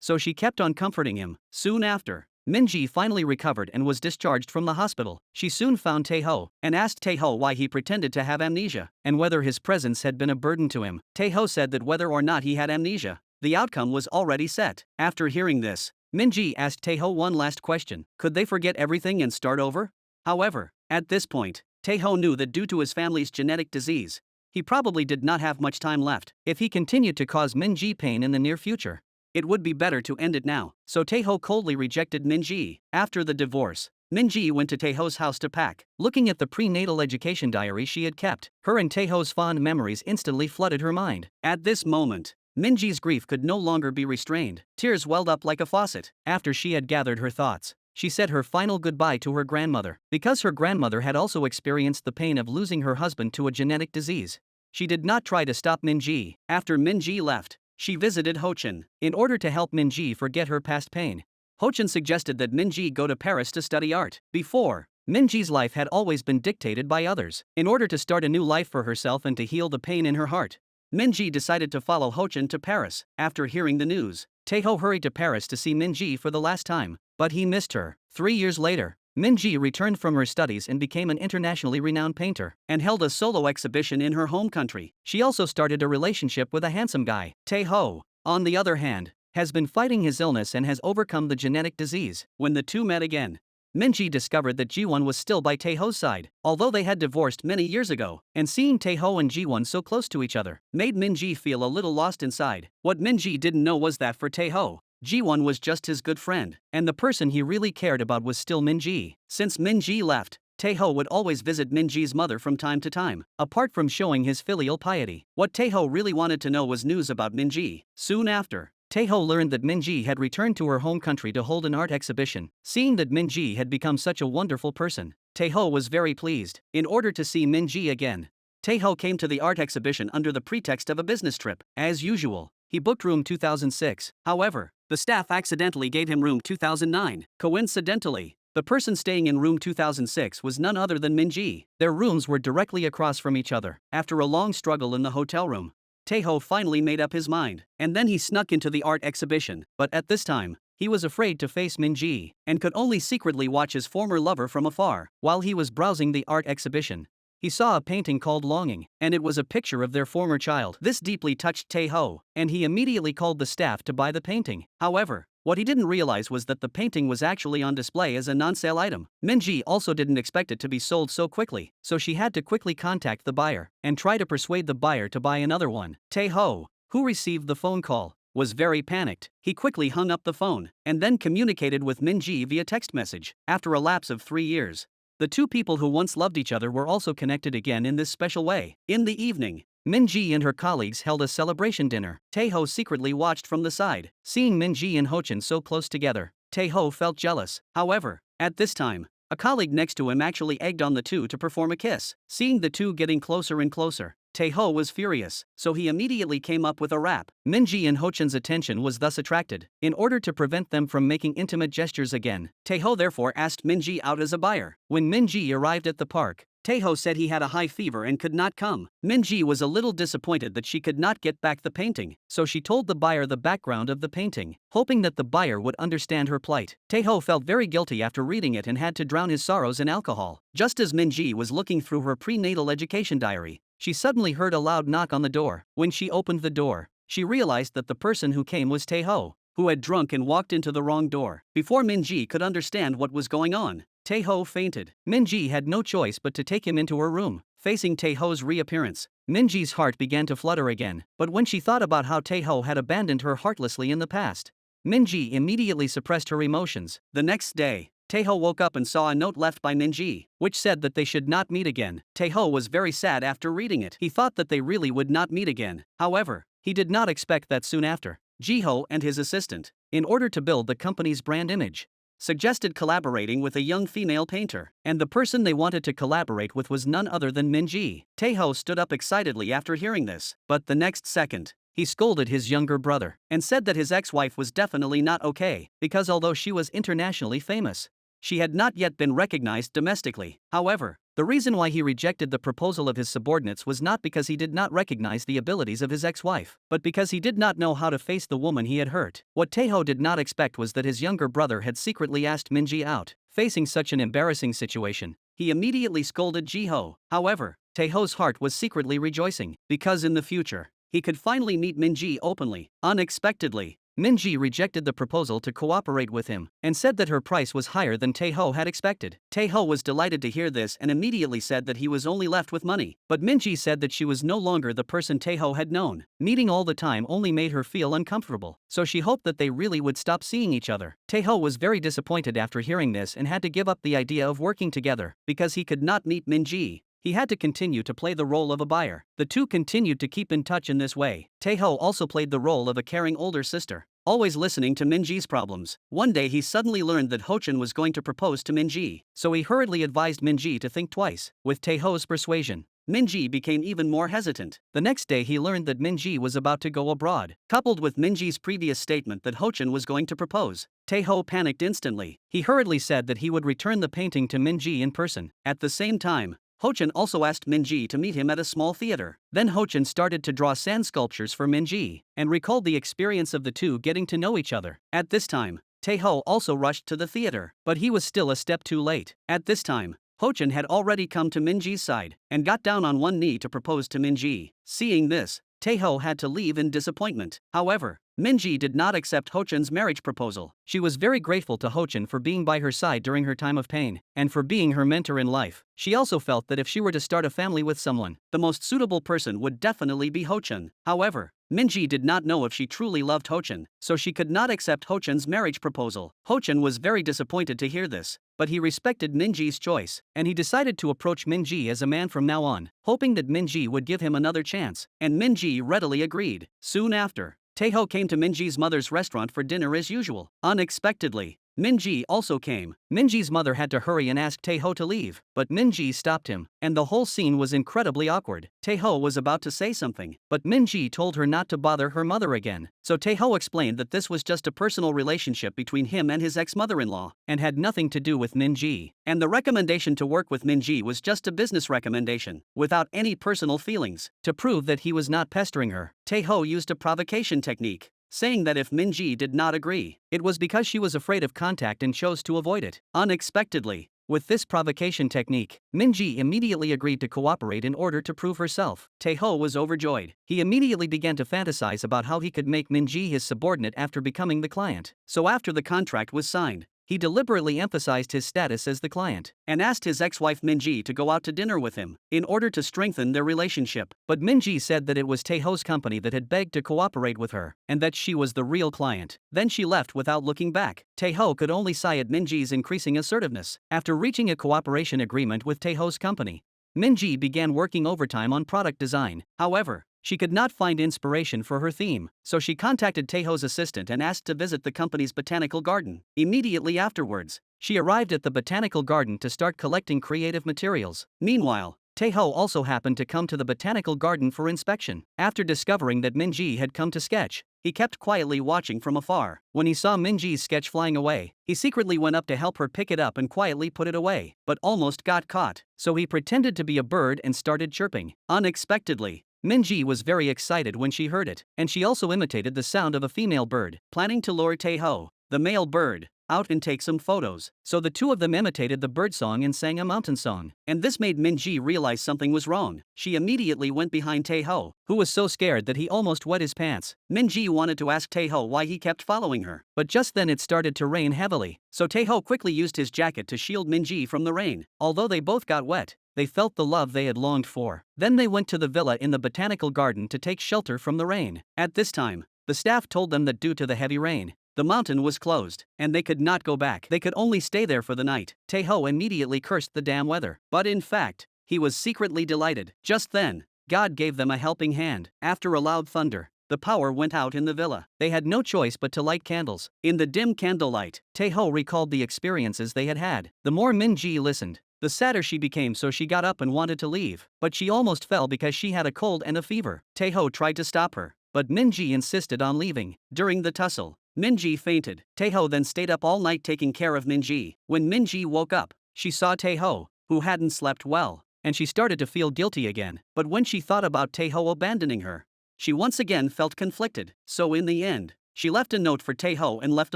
Speaker 1: so she kept on comforting him. Soon after, Minji finally recovered and was discharged from the hospital. She soon found Taeho and asked Taeho why he pretended to have amnesia and whether his presence had been a burden to him. Taeho said that whether or not he had amnesia, the outcome was already set. After hearing this, Minji asked Taeho one last question. Could they forget everything and start over? However, at this point, Taeho knew that due to his family's genetic disease, he probably did not have much time left. If he continued to cause Minji pain in the near future, it would be better to end it now. So Taeho coldly rejected Minji. After the divorce, Minji went to Taeho's house to pack. Looking at the prenatal education diary she had kept, her and Taeho's fond memories instantly flooded her mind. At this moment, Minji's grief could no longer be restrained. Tears welled up like a faucet. After she had gathered her thoughts, she said her final goodbye to her grandmother. Because her grandmother had also experienced the pain of losing her husband to a genetic disease, she did not try to stop Minji. After Minji left, she visited Hochin. In order to help Minji forget her past pain, Hochin suggested that Minji go to Paris to study art. Before, Minji's life had always been dictated by others. In order to start a new life for herself and to heal the pain in her heart, Minji decided to follow Hochin to Paris. After hearing the news, Taeho hurried to Paris to see Minji for the last time, but he missed her. 3 years later, Minji returned from her studies and became an internationally renowned painter, and held a solo exhibition in her home country. She also started a relationship with a handsome guy. Taeho, on the other hand, has been fighting his illness and has overcome the genetic disease. When the two met again, Minji discovered that Jiwon was still by Taeho's side, although they had divorced many years ago, and seeing Taeho and Jiwon so close to each other made Minji feel a little lost inside. What Minji didn't know was that for Taeho, Jiwon was just his good friend, and the person he really cared about was still Minji. Since Minji left, Taeho would always visit Minji's mother from time to time. Apart from showing his filial piety, what Taeho really wanted to know was news about Minji. Soon after, Taeho learned that Minji had returned to her home country to hold an art exhibition. Seeing that Minji had become such a wonderful person, Taeho was very pleased. In order to see Minji again, Taeho came to the art exhibition under the pretext of a business trip. As usual, he booked room 2006. However, the staff accidentally gave him room 2009. Coincidentally, the person staying in room 2006 was none other than Minji. Their rooms were directly across from each other. After a long struggle in the hotel room, Taeho finally made up his mind, and then he snuck into the art exhibition. But at this time, he was afraid to face Minji, and could only secretly watch his former lover from afar. While he was browsing the art exhibition, he saw a painting called Longing, and it was a picture of their former child. This deeply touched Taeho, and he immediately called the staff to buy the painting. However, what he didn't realize was that the painting was actually on display as a non-sale item. Minji also didn't expect it to be sold so quickly, so she had to quickly contact the buyer and try to persuade the buyer to buy another one. Taeho, who received the phone call, was very panicked. He quickly hung up the phone and then communicated with Minji via text message. After a lapse of 3 years, the two people who once loved each other were also connected again in this special way. In the evening, Minji and her colleagues held a celebration dinner. Taeho secretly watched from the side. Seeing Minji and Hochin so close together, Taeho felt jealous. However, at this time, a colleague next to him actually egged on the two to perform a kiss. Seeing the two getting closer and closer, Tae-ho was furious, so he immediately came up with a rap. Minji and Ho-chan's attention was thus attracted. In order to prevent them from making intimate gestures again, Tae-ho therefore asked Minji out as a buyer. When Minji arrived at the park, Tae-ho said he had a high fever and could not come. Minji was a little disappointed that she could not get back the painting, so she told the buyer the background of the painting, hoping that the buyer would understand her plight. Tae-ho felt very guilty after reading it and had to drown his sorrows in alcohol. Just as Minji was looking through her prenatal education diary, she suddenly heard a loud knock on the door. When she opened the door, she realized that the person who came was Tae-ho, who had drunk and walked into the wrong door. Before Minji could understand what was going on, Tae-ho fainted. Minji had no choice but to take him into her room. Facing Tae-ho's reappearance, Minji's heart began to flutter again, but when she thought about how Tae-ho had abandoned her heartlessly in the past, Minji immediately suppressed her emotions. The next day, Tae-ho woke up and saw a note left by Minji, which said that they should not meet again. Tae-ho was very sad after reading it. He thought that they really would not meet again. However, he did not expect that soon after, Ji-ho and his assistant, in order to build the company's brand image, suggested collaborating with a young female painter, and the person they wanted to collaborate with was none other than Minji. Tae-ho stood up excitedly after hearing this, but the next second, he scolded his younger brother and said that his ex-wife was definitely not okay, because although she was internationally famous, she had not yet been recognized domestically. However, the reason why he rejected the proposal of his subordinates was not because he did not recognize the abilities of his ex-wife, but because he did not know how to face the woman he had hurt. What Tae-ho did not expect was that his younger brother had secretly asked Minji out. Facing such an embarrassing situation, he immediately scolded Ji-ho. However, Tae-ho's heart was secretly rejoicing, because in the future, he could finally meet Minji openly. Unexpectedly, Minji rejected the proposal to cooperate with him and said that her price was higher than Tae-ho had expected. Tae-ho was delighted to hear this and immediately said that he was only left with money. But Minji said that she was no longer the person Tae-ho had known. Meeting all the time only made her feel uncomfortable, so she hoped that they really would stop seeing each other. Tae-ho was very disappointed after hearing this and had to give up the idea of working together because he could not meet Minji. He had to continue to play the role of a buyer. The two continued to keep in touch in this way. Tae-ho also played the role of a caring older sister, always listening to Minji's problems. One day he suddenly learned that Ho-chan was going to propose to Minji, so he hurriedly advised Minji to think twice. With Tae-ho's persuasion, Minji became even more hesitant. The next day he learned that Minji was about to go abroad. Coupled with Minji's previous statement that Ho-chan was going to propose, Tae-ho panicked instantly. He hurriedly said that he would return the painting to Minji in person. At the same time, Ho-chan also asked Minji to meet him at a small theater. Then Ho-chan started to draw sand sculptures for Minji and recalled the experience of the two getting to know each other. At this time, Tae-ho also rushed to the theater, but he was still a step too late. At this time, Ho-chan had already come to Minji's side and got down on one knee to propose to Minji. Seeing this, Tae-ho had to leave in disappointment. However, Minji did not accept Ho-chan's marriage proposal. She was very grateful to Ho-chan for being by her side during her time of pain, and for being her mentor in life. She also felt that if she were to start a family with someone, the most suitable person would definitely be Ho-chan. However, Minji did not know if she truly loved Ho-chan, so she could not accept Ho-chan's marriage proposal. Ho-chan was very disappointed to hear this, but he respected Minji's choice, and he decided to approach Minji as a man from now on, hoping that Minji would give him another chance, and Minji readily agreed. Soon after, Tae-ho came to Minji's mother's restaurant for dinner as usual. Unexpectedly, Minji also came. Minji's mother had to hurry and ask Tae-ho to leave, but Minji stopped him, and the whole scene was incredibly awkward. Tae-ho was about to say something, but Minji told her not to bother her mother again. So Tae-ho explained that this was just a personal relationship between him and his ex-mother-in-law, and had nothing to do with Minji. And the recommendation to work with Minji was just a business recommendation, without any personal feelings. To prove that he was not pestering her, Tae-ho used a provocation technique, saying that if Minji did not agree, it was because she was afraid of contact and chose to avoid it. Unexpectedly, with this provocation technique, Minji immediately agreed to cooperate in order to prove herself. Tae-ho was overjoyed. He immediately began to fantasize about how he could make Minji his subordinate after becoming the client. So after the contract was signed, he deliberately emphasized his status as the client, and asked his ex-wife Minji to go out to dinner with him, in order to strengthen their relationship. But Minji said that it was Tae-ho's company that had begged to cooperate with her, and that she was the real client. Then she left without looking back. Tae-ho could only sigh at Minji's increasing assertiveness. After reaching a cooperation agreement with Tae-ho's company, Minji began working overtime on product design. However, she could not find inspiration for her theme, so she contacted Tae-ho's assistant and asked to visit the company's botanical garden. Immediately afterwards, she arrived at the botanical garden to start collecting creative materials. Meanwhile, Taeho also happened to come to the botanical garden for inspection. After discovering that Minji had come to sketch, he kept quietly watching from afar. When he saw Minji's sketch flying away, he secretly went up to help her pick it up and quietly put it away, but almost got caught. So he pretended to be a bird and started chirping. Unexpectedly, Minji was very excited when she heard it, and she also imitated the sound of a female bird, planning to lure Taeho, the male bird, out and take some photos. So the two of them imitated the birdsong and sang a mountain song. And this made Minji realize something was wrong. She immediately went behind Taeho, who was so scared that he almost wet his pants. Minji wanted to ask Taeho why he kept following her, but just then it started to rain heavily. So Taeho quickly used his jacket to shield Minji from the rain. Although they both got wet, they felt the love they had longed for. Then they went to the villa in the botanical garden to take shelter from the rain. At this time, the staff told them that due to the heavy rain, the mountain was closed, and they could not go back. They could only stay there for the night. Taeho immediately cursed the damn weather. But in fact, he was secretly delighted. Just then, God gave them a helping hand. After a loud thunder, the power went out in the villa. They had no choice but to light candles. In the dim candlelight, Taeho recalled the experiences they had had. The more Minji listened, the sadder she became, so she got up and wanted to leave. But she almost fell because she had a cold and a fever. Taeho tried to stop her, but Minji insisted on leaving. During the tussle, Minji fainted. Taeho then stayed up all night taking care of Minji. When Minji woke up, she saw Taeho, who hadn't slept well, and she started to feel guilty again. But when she thought about Taeho abandoning her, she once again felt conflicted. So in the end, she left a note for Taeho and left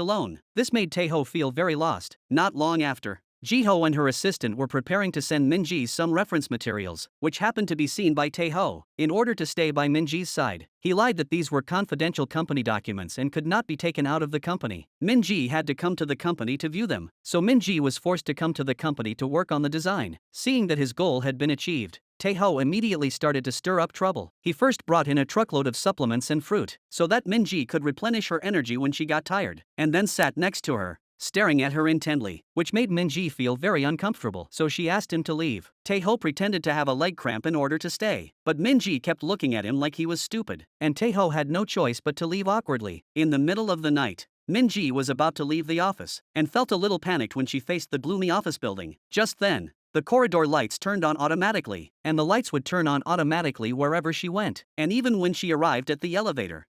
Speaker 1: alone. This made Taeho feel very lost. Not long after, Jiho and her assistant were preparing to send Minji some reference materials, which happened to be seen by Taeho. In order to stay by Minji's side, he lied that these were confidential company documents and could not be taken out of the company. Minji had to come to the company to view them, so Minji was forced to come to the company to work on the design. Seeing that his goal had been achieved, Taeho immediately started to stir up trouble. He first brought in a truckload of supplements and fruit, so that Minji could replenish her energy when she got tired, and then sat next to her, staring at her intently, which made Minji feel very uncomfortable, so she asked him to leave. Taeho pretended to have a leg cramp in order to stay, but Minji kept looking at him like he was stupid, and Taeho had no choice but to leave awkwardly. In the middle of the night, Minji was about to leave the office, and felt a little panicked when she faced the gloomy office building. Just then, the corridor lights turned on automatically, and the lights would turn on automatically wherever she went, and even when she arrived at the elevator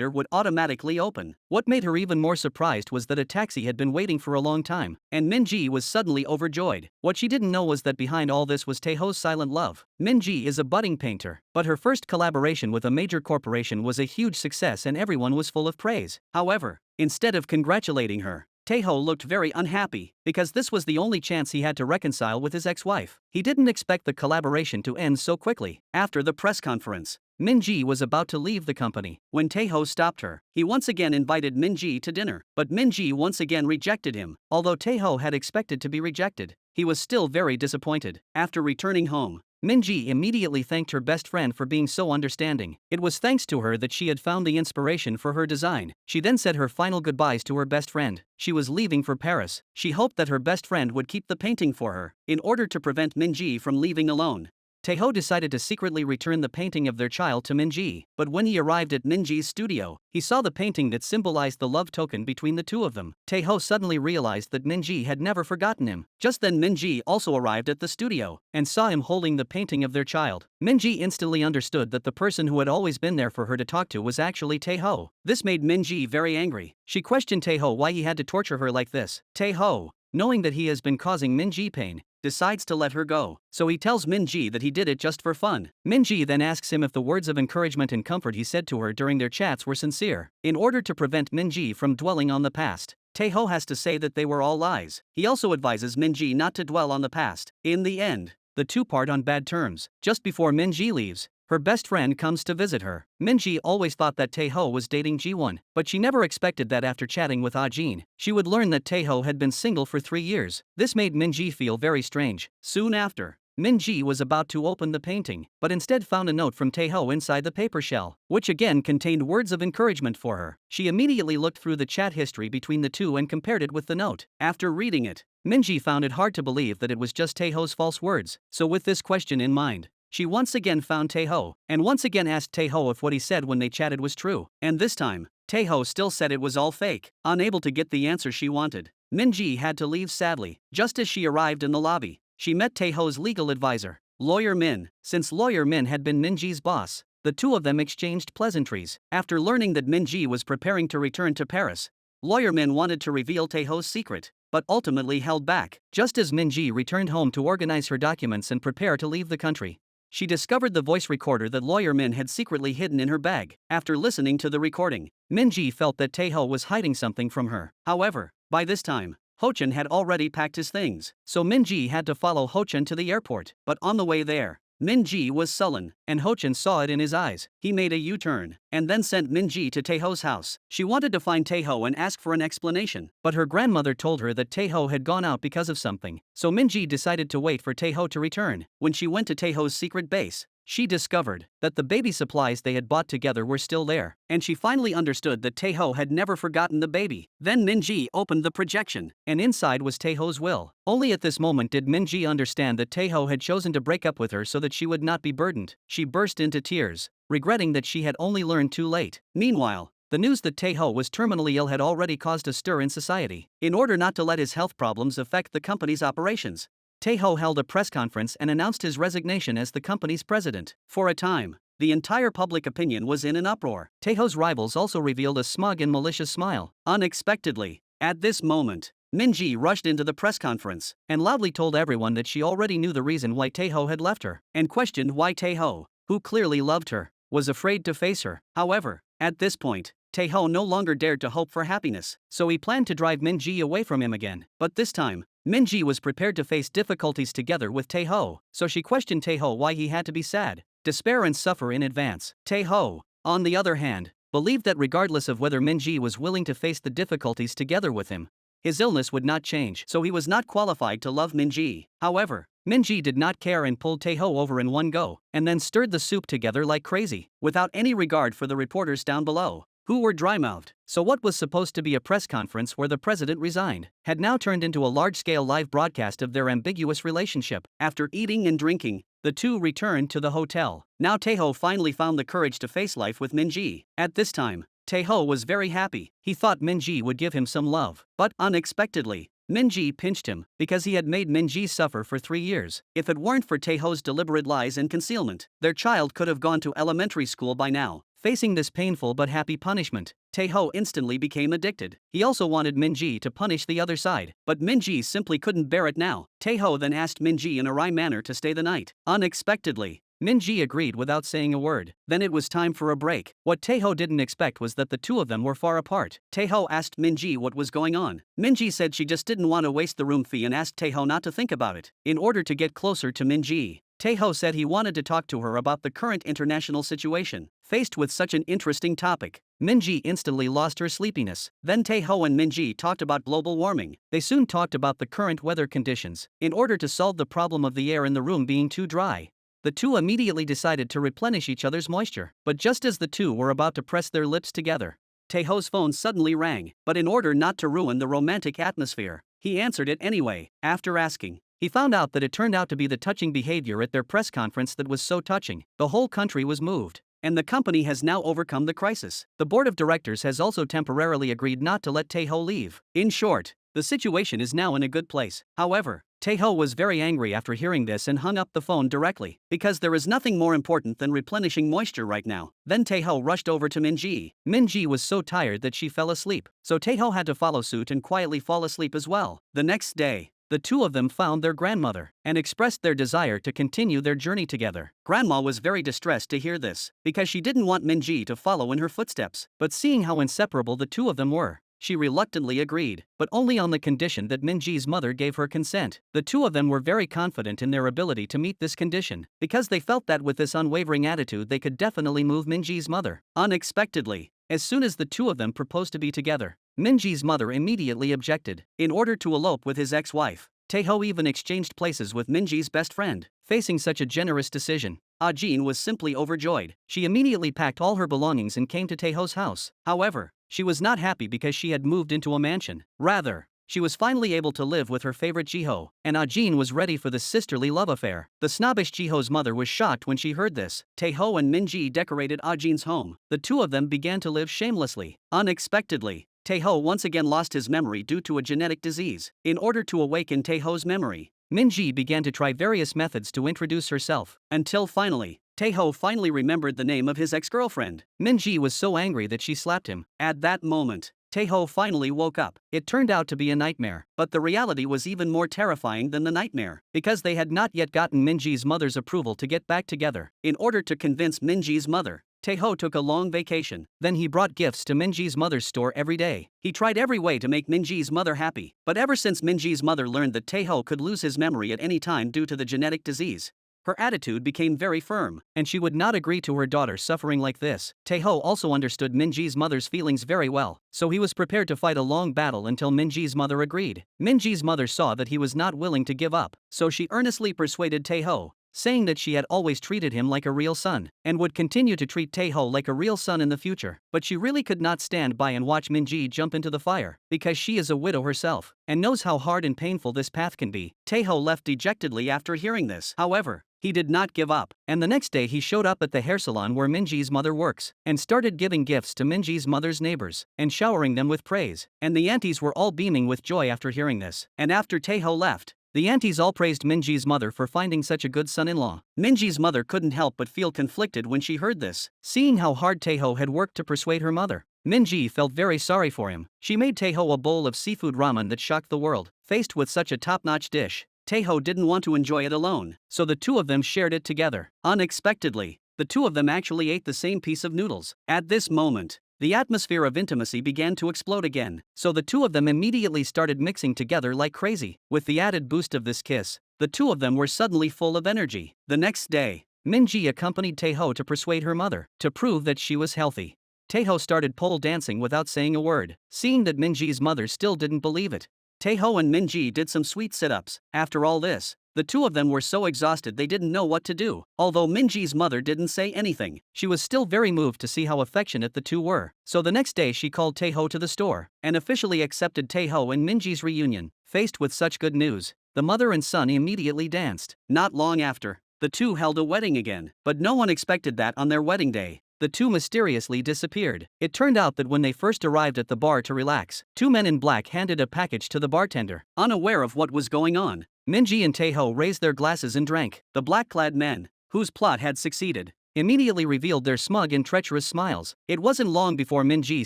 Speaker 1: would automatically open. What made her even more surprised was that a taxi had been waiting for a long time, and Minji was suddenly overjoyed. What she didn't know was that behind all this was Taeho's silent love. Minji is a budding painter, but her first collaboration with a major corporation was a huge success and everyone was full of praise. However, instead of congratulating her, Taeho looked very unhappy, because this was the only chance he had to reconcile with his ex-wife. He didn't expect the collaboration to end so quickly. After the press conference, Minji was about to leave the company when Taeho stopped her. He once again invited Minji to dinner, but Minji once again rejected him. Although Taeho had expected to be rejected, he was still very disappointed. After returning home, Minji immediately thanked her best friend for being so understanding. It was thanks to her that she had found the inspiration for her design. She then said her final goodbyes to her best friend. She was leaving for Paris. She hoped that her best friend would keep the painting for her. In order to prevent Minji from leaving alone, Taeho decided to secretly return the painting of their child to Minji, but when he arrived at Minji's studio, he saw the painting that symbolized the love token between the two of them. Taeho suddenly realized that Minji had never forgotten him. Just then Minji also arrived at the studio, and saw him holding the painting of their child. Minji instantly understood that the person who had always been there for her to talk to was actually Taeho. This made Minji very angry. She questioned Taeho why he had to torture her like this. Taeho, knowing that he has been causing Minji pain, decides to let her go, so he tells Minji that he did it just for fun. Minji then asks him if the words of encouragement and comfort he said to her during their chats were sincere. In order to prevent Minji from dwelling on the past, Taeho has to say that they were all lies. He also advises Minji not to dwell on the past. In the end, the two part on bad terms. Just before Minji leaves, her best friend comes to visit her. Minji always thought that Taeho was dating Jiwon, but she never expected that after chatting with Ajin, she would learn that Taeho had been single for 3 years. This made Minji feel very strange. Soon after, Minji was about to open the painting, but instead found a note from Taeho inside the paper shell, which again contained words of encouragement for her. She immediately looked through the chat history between the two and compared it with the note. After reading it, Minji found it hard to believe that it was just Taeho's false words. So with this question in mind, she once again found Taeho, and once again asked Taeho if what he said when they chatted was true. And this time, Taeho still said it was all fake. Unable to get the answer she wanted, Minji had to leave sadly. Just as she arrived in the lobby, she met Taeho's legal advisor. Lawyer Min. Since Lawyer Min had been Minji's boss, the two of them exchanged pleasantries. After learning that Minji was preparing to return to Paris, Lawyer Min wanted to reveal Taeho's secret, but ultimately held back. Just as Minji returned home to organize her documents and prepare to leave the country, she discovered the voice recorder that Lawyer Min had secretly hidden in her bag. After listening to the recording, Minji felt that Taeho was hiding something from her. However, by this time, Ho-chan had already packed his things, so Minji had to follow Ho-chan to the airport. But on the way there, Minji was sullen, and Ho-chan saw it in his eyes. He made a U-turn, and then sent Minji to Taeho's house. She wanted to find Taeho and ask for an explanation, but her grandmother told her that Taeho had gone out because of something, so Minji decided to wait for Taeho to return. When she went to Taeho's secret base, she discovered that the baby supplies they had bought together were still there, and she finally understood that Taeho had never forgotten the baby. Then Minji opened the projection, and inside was Taeho's will. Only at this moment did Minji understand that Taeho had chosen to break up with her so that she would not be burdened. She burst into tears, regretting that she had only learned too late. Meanwhile, the news that Taeho was terminally ill had already caused a stir in society. In order not to let his health problems affect the company's operations, Taeho held a press conference and announced his resignation as the company's president. For a time, the entire public opinion was in an uproar. Taeho's rivals also revealed a smug and malicious smile. Unexpectedly, at this moment, Minji rushed into the press conference and loudly told everyone that she already knew the reason why Taeho had left her, and questioned why Taeho, who clearly loved her, was afraid to face her. However, at this point, Taeho no longer dared to hope for happiness, so he planned to drive Minji away from him again. But this time, Minji was prepared to face difficulties together with Taeho, so she questioned Taeho why he had to be sad, despair and suffer in advance. Taeho, on the other hand, believed that regardless of whether Minji was willing to face the difficulties together with him, his illness would not change, so he was not qualified to love Minji. However, Minji did not care and pulled Taeho over in one go, and then stirred the soup together like crazy, without any regard for the reporters down below, who were dry-mouthed. So what was supposed to be a press conference where the president resigned had now turned into a large-scale live broadcast of their ambiguous relationship. After eating and drinking, the two returned to the hotel. Now Taeho finally found the courage to face life with Minji. At this time, Taeho was very happy. He thought Minji would give him some love. But unexpectedly, Minji pinched him because he had made Minji suffer for 3 years. If it weren't for Taeho's deliberate lies and concealment, their child could have gone to elementary school by now. Facing this painful but happy punishment, Taeho instantly became addicted. He also wanted Minji to punish the other side, but Minji simply couldn't bear it now. Taeho then asked Minji in a wry manner to stay the night. Unexpectedly, Minji agreed without saying a word. Then it was time for a break. What Taeho didn't expect was that the two of them were far apart. Taeho asked Minji what was going on. Minji said she just didn't want to waste the room fee and asked Taeho not to think about it. In order to get closer to Minji, Taeho said he wanted to talk to her about the current international situation. Faced with such an interesting topic, Minji instantly lost her sleepiness. Then Taeho and Minji talked about global warming. They soon talked about the current weather conditions. In order to solve the problem of the air in the room being too dry, the two immediately decided to replenish each other's moisture. But just as the two were about to press their lips together, Taeho's phone suddenly rang. But in order not to ruin the romantic atmosphere, he answered it anyway. After asking, he found out that it turned out to be the touching behavior at their press conference that was so touching. The whole country was moved, and the company has now overcome the crisis. The board of directors has also temporarily agreed not to let Taeho leave. In short, the situation is now in a good place. However, Taeho was very angry after hearing this and hung up the phone directly, because there is nothing more important than replenishing moisture right now. Then Taeho rushed over to Minji. Minji was so tired that she fell asleep, so Taeho had to follow suit and quietly fall asleep as well. The next day, the two of them found their grandmother and expressed their desire to continue their journey together. Grandma was very distressed to hear this, because she didn't want Minji to follow in her footsteps. But seeing how inseparable the two of them were, she reluctantly agreed, but only on the condition that Minji's mother gave her consent. The two of them were very confident in their ability to meet this condition, because they felt that with this unwavering attitude they could definitely move Minji's mother. Unexpectedly, as soon as the two of them proposed to be together, Minji's mother immediately objected. In order to elope with his ex-wife, Taeho even exchanged places with Minji's best friend. Facing such a generous decision, Ah-jin was simply overjoyed. She immediately packed all her belongings and came to Taeho's house. However, she was not happy because she had moved into a mansion. Rather, she was finally able to live with her favorite Jiho, and Ah-jin was ready for the sisterly love affair. The snobbish Jiho's mother was shocked when she heard this. Taeho and Minji decorated Ah-jin's home. The two of them began to live shamelessly. Unexpectedly, Taeho once again lost his memory due to a genetic disease. In order to awaken Taeho's memory, Minji began to try various methods to introduce herself, until finally, Taeho finally remembered the name of his ex-girlfriend. Minji was so angry that she slapped him. At that moment, Taeho finally woke up. It turned out to be a nightmare, but the reality was even more terrifying than the nightmare, because they had not yet gotten Minji's mother's approval to get back together. In order to convince Minji's mother, Taeho took a long vacation. Then he brought gifts to Minji's mother's store every day. He tried every way to make Minji's mother happy, but ever since Minji's mother learned that Taeho could lose his memory at any time due to the genetic disease, her attitude became very firm, and she would not agree to her daughter suffering like this. Taeho also understood Minji's mother's feelings very well, so he was prepared to fight a long battle until Minji's mother agreed. Minji's mother saw that he was not willing to give up, so she earnestly persuaded Taeho, saying that she had always treated him like a real son, and would continue to treat Taeho like a real son in the future. But she really could not stand by and watch Minji jump into the fire, because she is a widow herself, and knows how hard and painful this path can be. Taeho left dejectedly after hearing this. However, he did not give up, and the next day he showed up at the hair salon where Minji's mother works, and started giving gifts to Minji's mother's neighbors, and showering them with praise. And the aunties were all beaming with joy after hearing this. And after Taeho left, the aunties all praised Minji's mother for finding such a good son-in-law. Minji's mother couldn't help but feel conflicted when she heard this, seeing how hard Taeho had worked to persuade her mother. Minji felt very sorry for him. She made Taeho a bowl of seafood ramen that shocked the world. Faced with such a top-notch dish, Taeho didn't want to enjoy it alone, so the two of them shared it together. Unexpectedly, the two of them actually ate the same piece of noodles. At this moment, the atmosphere of intimacy began to explode again, so the two of them immediately started mixing together like crazy. With the added boost of this kiss, the two of them were suddenly full of energy. The next day, Minji accompanied Taeho to persuade her mother to prove that she was healthy. Taeho started pole dancing without saying a word. Seeing that Minji's mother still didn't believe it, Taeho and Minji did some sweet sit-ups. After all this, the two of them were so exhausted they didn't know what to do. Although Minji's mother didn't say anything, she was still very moved to see how affectionate the two were. So the next day she called Taeho to the store, and officially accepted Taeho and Minji's reunion. Faced with such good news, the mother and son immediately danced. Not long after, the two held a wedding again, but no one expected that on their wedding day, the two mysteriously disappeared. It turned out that when they first arrived at the bar to relax, two men in black handed a package to the bartender. Unaware of what was going on, Minji and Taeho raised their glasses and drank. The black-clad men, whose plot had succeeded, immediately revealed their smug and treacherous smiles. It wasn't long before Minji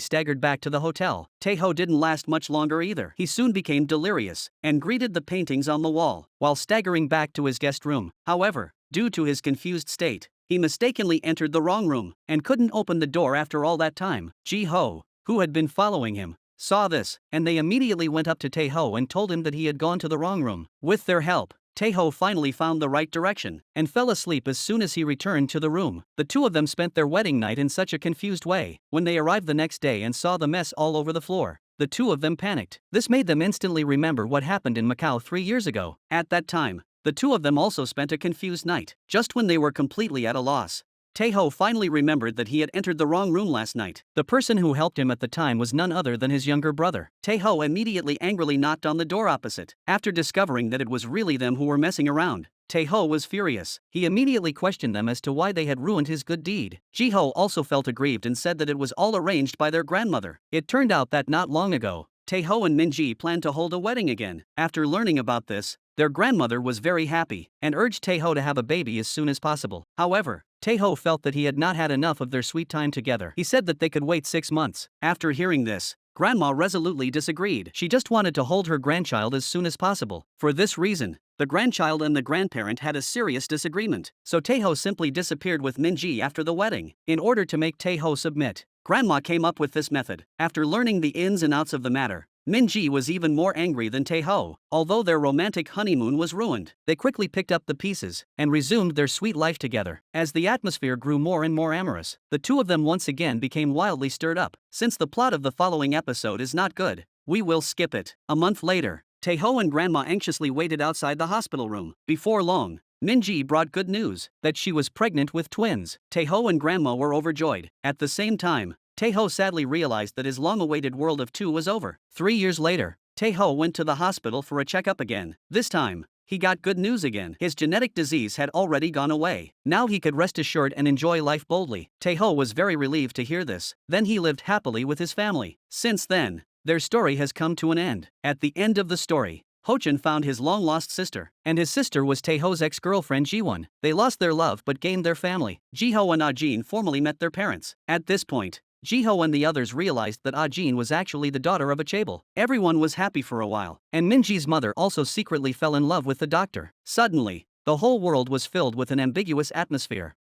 Speaker 1: staggered back to the hotel. Taeho didn't last much longer either. He soon became delirious, and greeted the paintings on the wall, while staggering back to his guest room. However, due to his confused state, he mistakenly entered the wrong room, and couldn't open the door after all that time. Ji-ho, who had been following him, saw this, and they immediately went up to Taeho and told him that he had gone to the wrong room. With their help, Taeho finally found the right direction, and fell asleep as soon as he returned to the room. The two of them spent their wedding night in such a confused way. When they arrived the next day and saw the mess all over the floor, the two of them panicked. This made them instantly remember what happened in Macau 3 years ago. At that time, the two of them also spent a confused night. Just when they were completely at a loss, Taeho finally remembered that he had entered the wrong room last night. The person who helped him at the time was none other than his younger brother. Taeho immediately angrily knocked on the door opposite. After discovering that it was really them who were messing around, Taeho was furious. He immediately questioned them as to why they had ruined his good deed. Ji-ho also felt aggrieved and said that it was all arranged by their grandmother. It turned out that not long ago, Taeho and Minji planned to hold a wedding again. After learning about this, their grandmother was very happy, and urged Taeho to have a baby as soon as possible. However, Taeho felt that he had not had enough of their sweet time together. He said that they could wait 6 months. After hearing this, Grandma resolutely disagreed. She just wanted to hold her grandchild as soon as possible. For this reason, the grandchild and the grandparent had a serious disagreement. So Taeho simply disappeared with Minji after the wedding. In order to make Taeho submit, Grandma came up with this method. After learning the ins and outs of the matter, Minji was even more angry than Taeho. Although their romantic honeymoon was ruined, they quickly picked up the pieces and resumed their sweet life together. As the atmosphere grew more and more amorous, the two of them once again became wildly stirred up. Since the plot of the following episode is not good, we will skip it. A month later, Taeho and Grandma anxiously waited outside the hospital room. Before long, Minji brought good news that she was pregnant with twins. Taeho and Grandma were overjoyed. At the same time, Taeho sadly realized that his long-awaited world of two was over. 3 years later, Taeho went to the hospital for a checkup again. This time, he got good news again. His genetic disease had already gone away. Now he could rest assured and enjoy life boldly. Taeho was very relieved to hear this. Then he lived happily with his family. Since then, their story has come to an end. At the end of the story, Hochin found his long-lost sister, and his sister was Taeho's ex-girlfriend Jiwon. They lost their love but gained their family. Jiho and Ajin formally met their parents. At this point, Jiho and the others realized that Ajin was actually the daughter of a chaebol. Everyone was happy for a while, and Minji's mother also secretly fell in love with the doctor. Suddenly, the whole world was filled with an ambiguous atmosphere.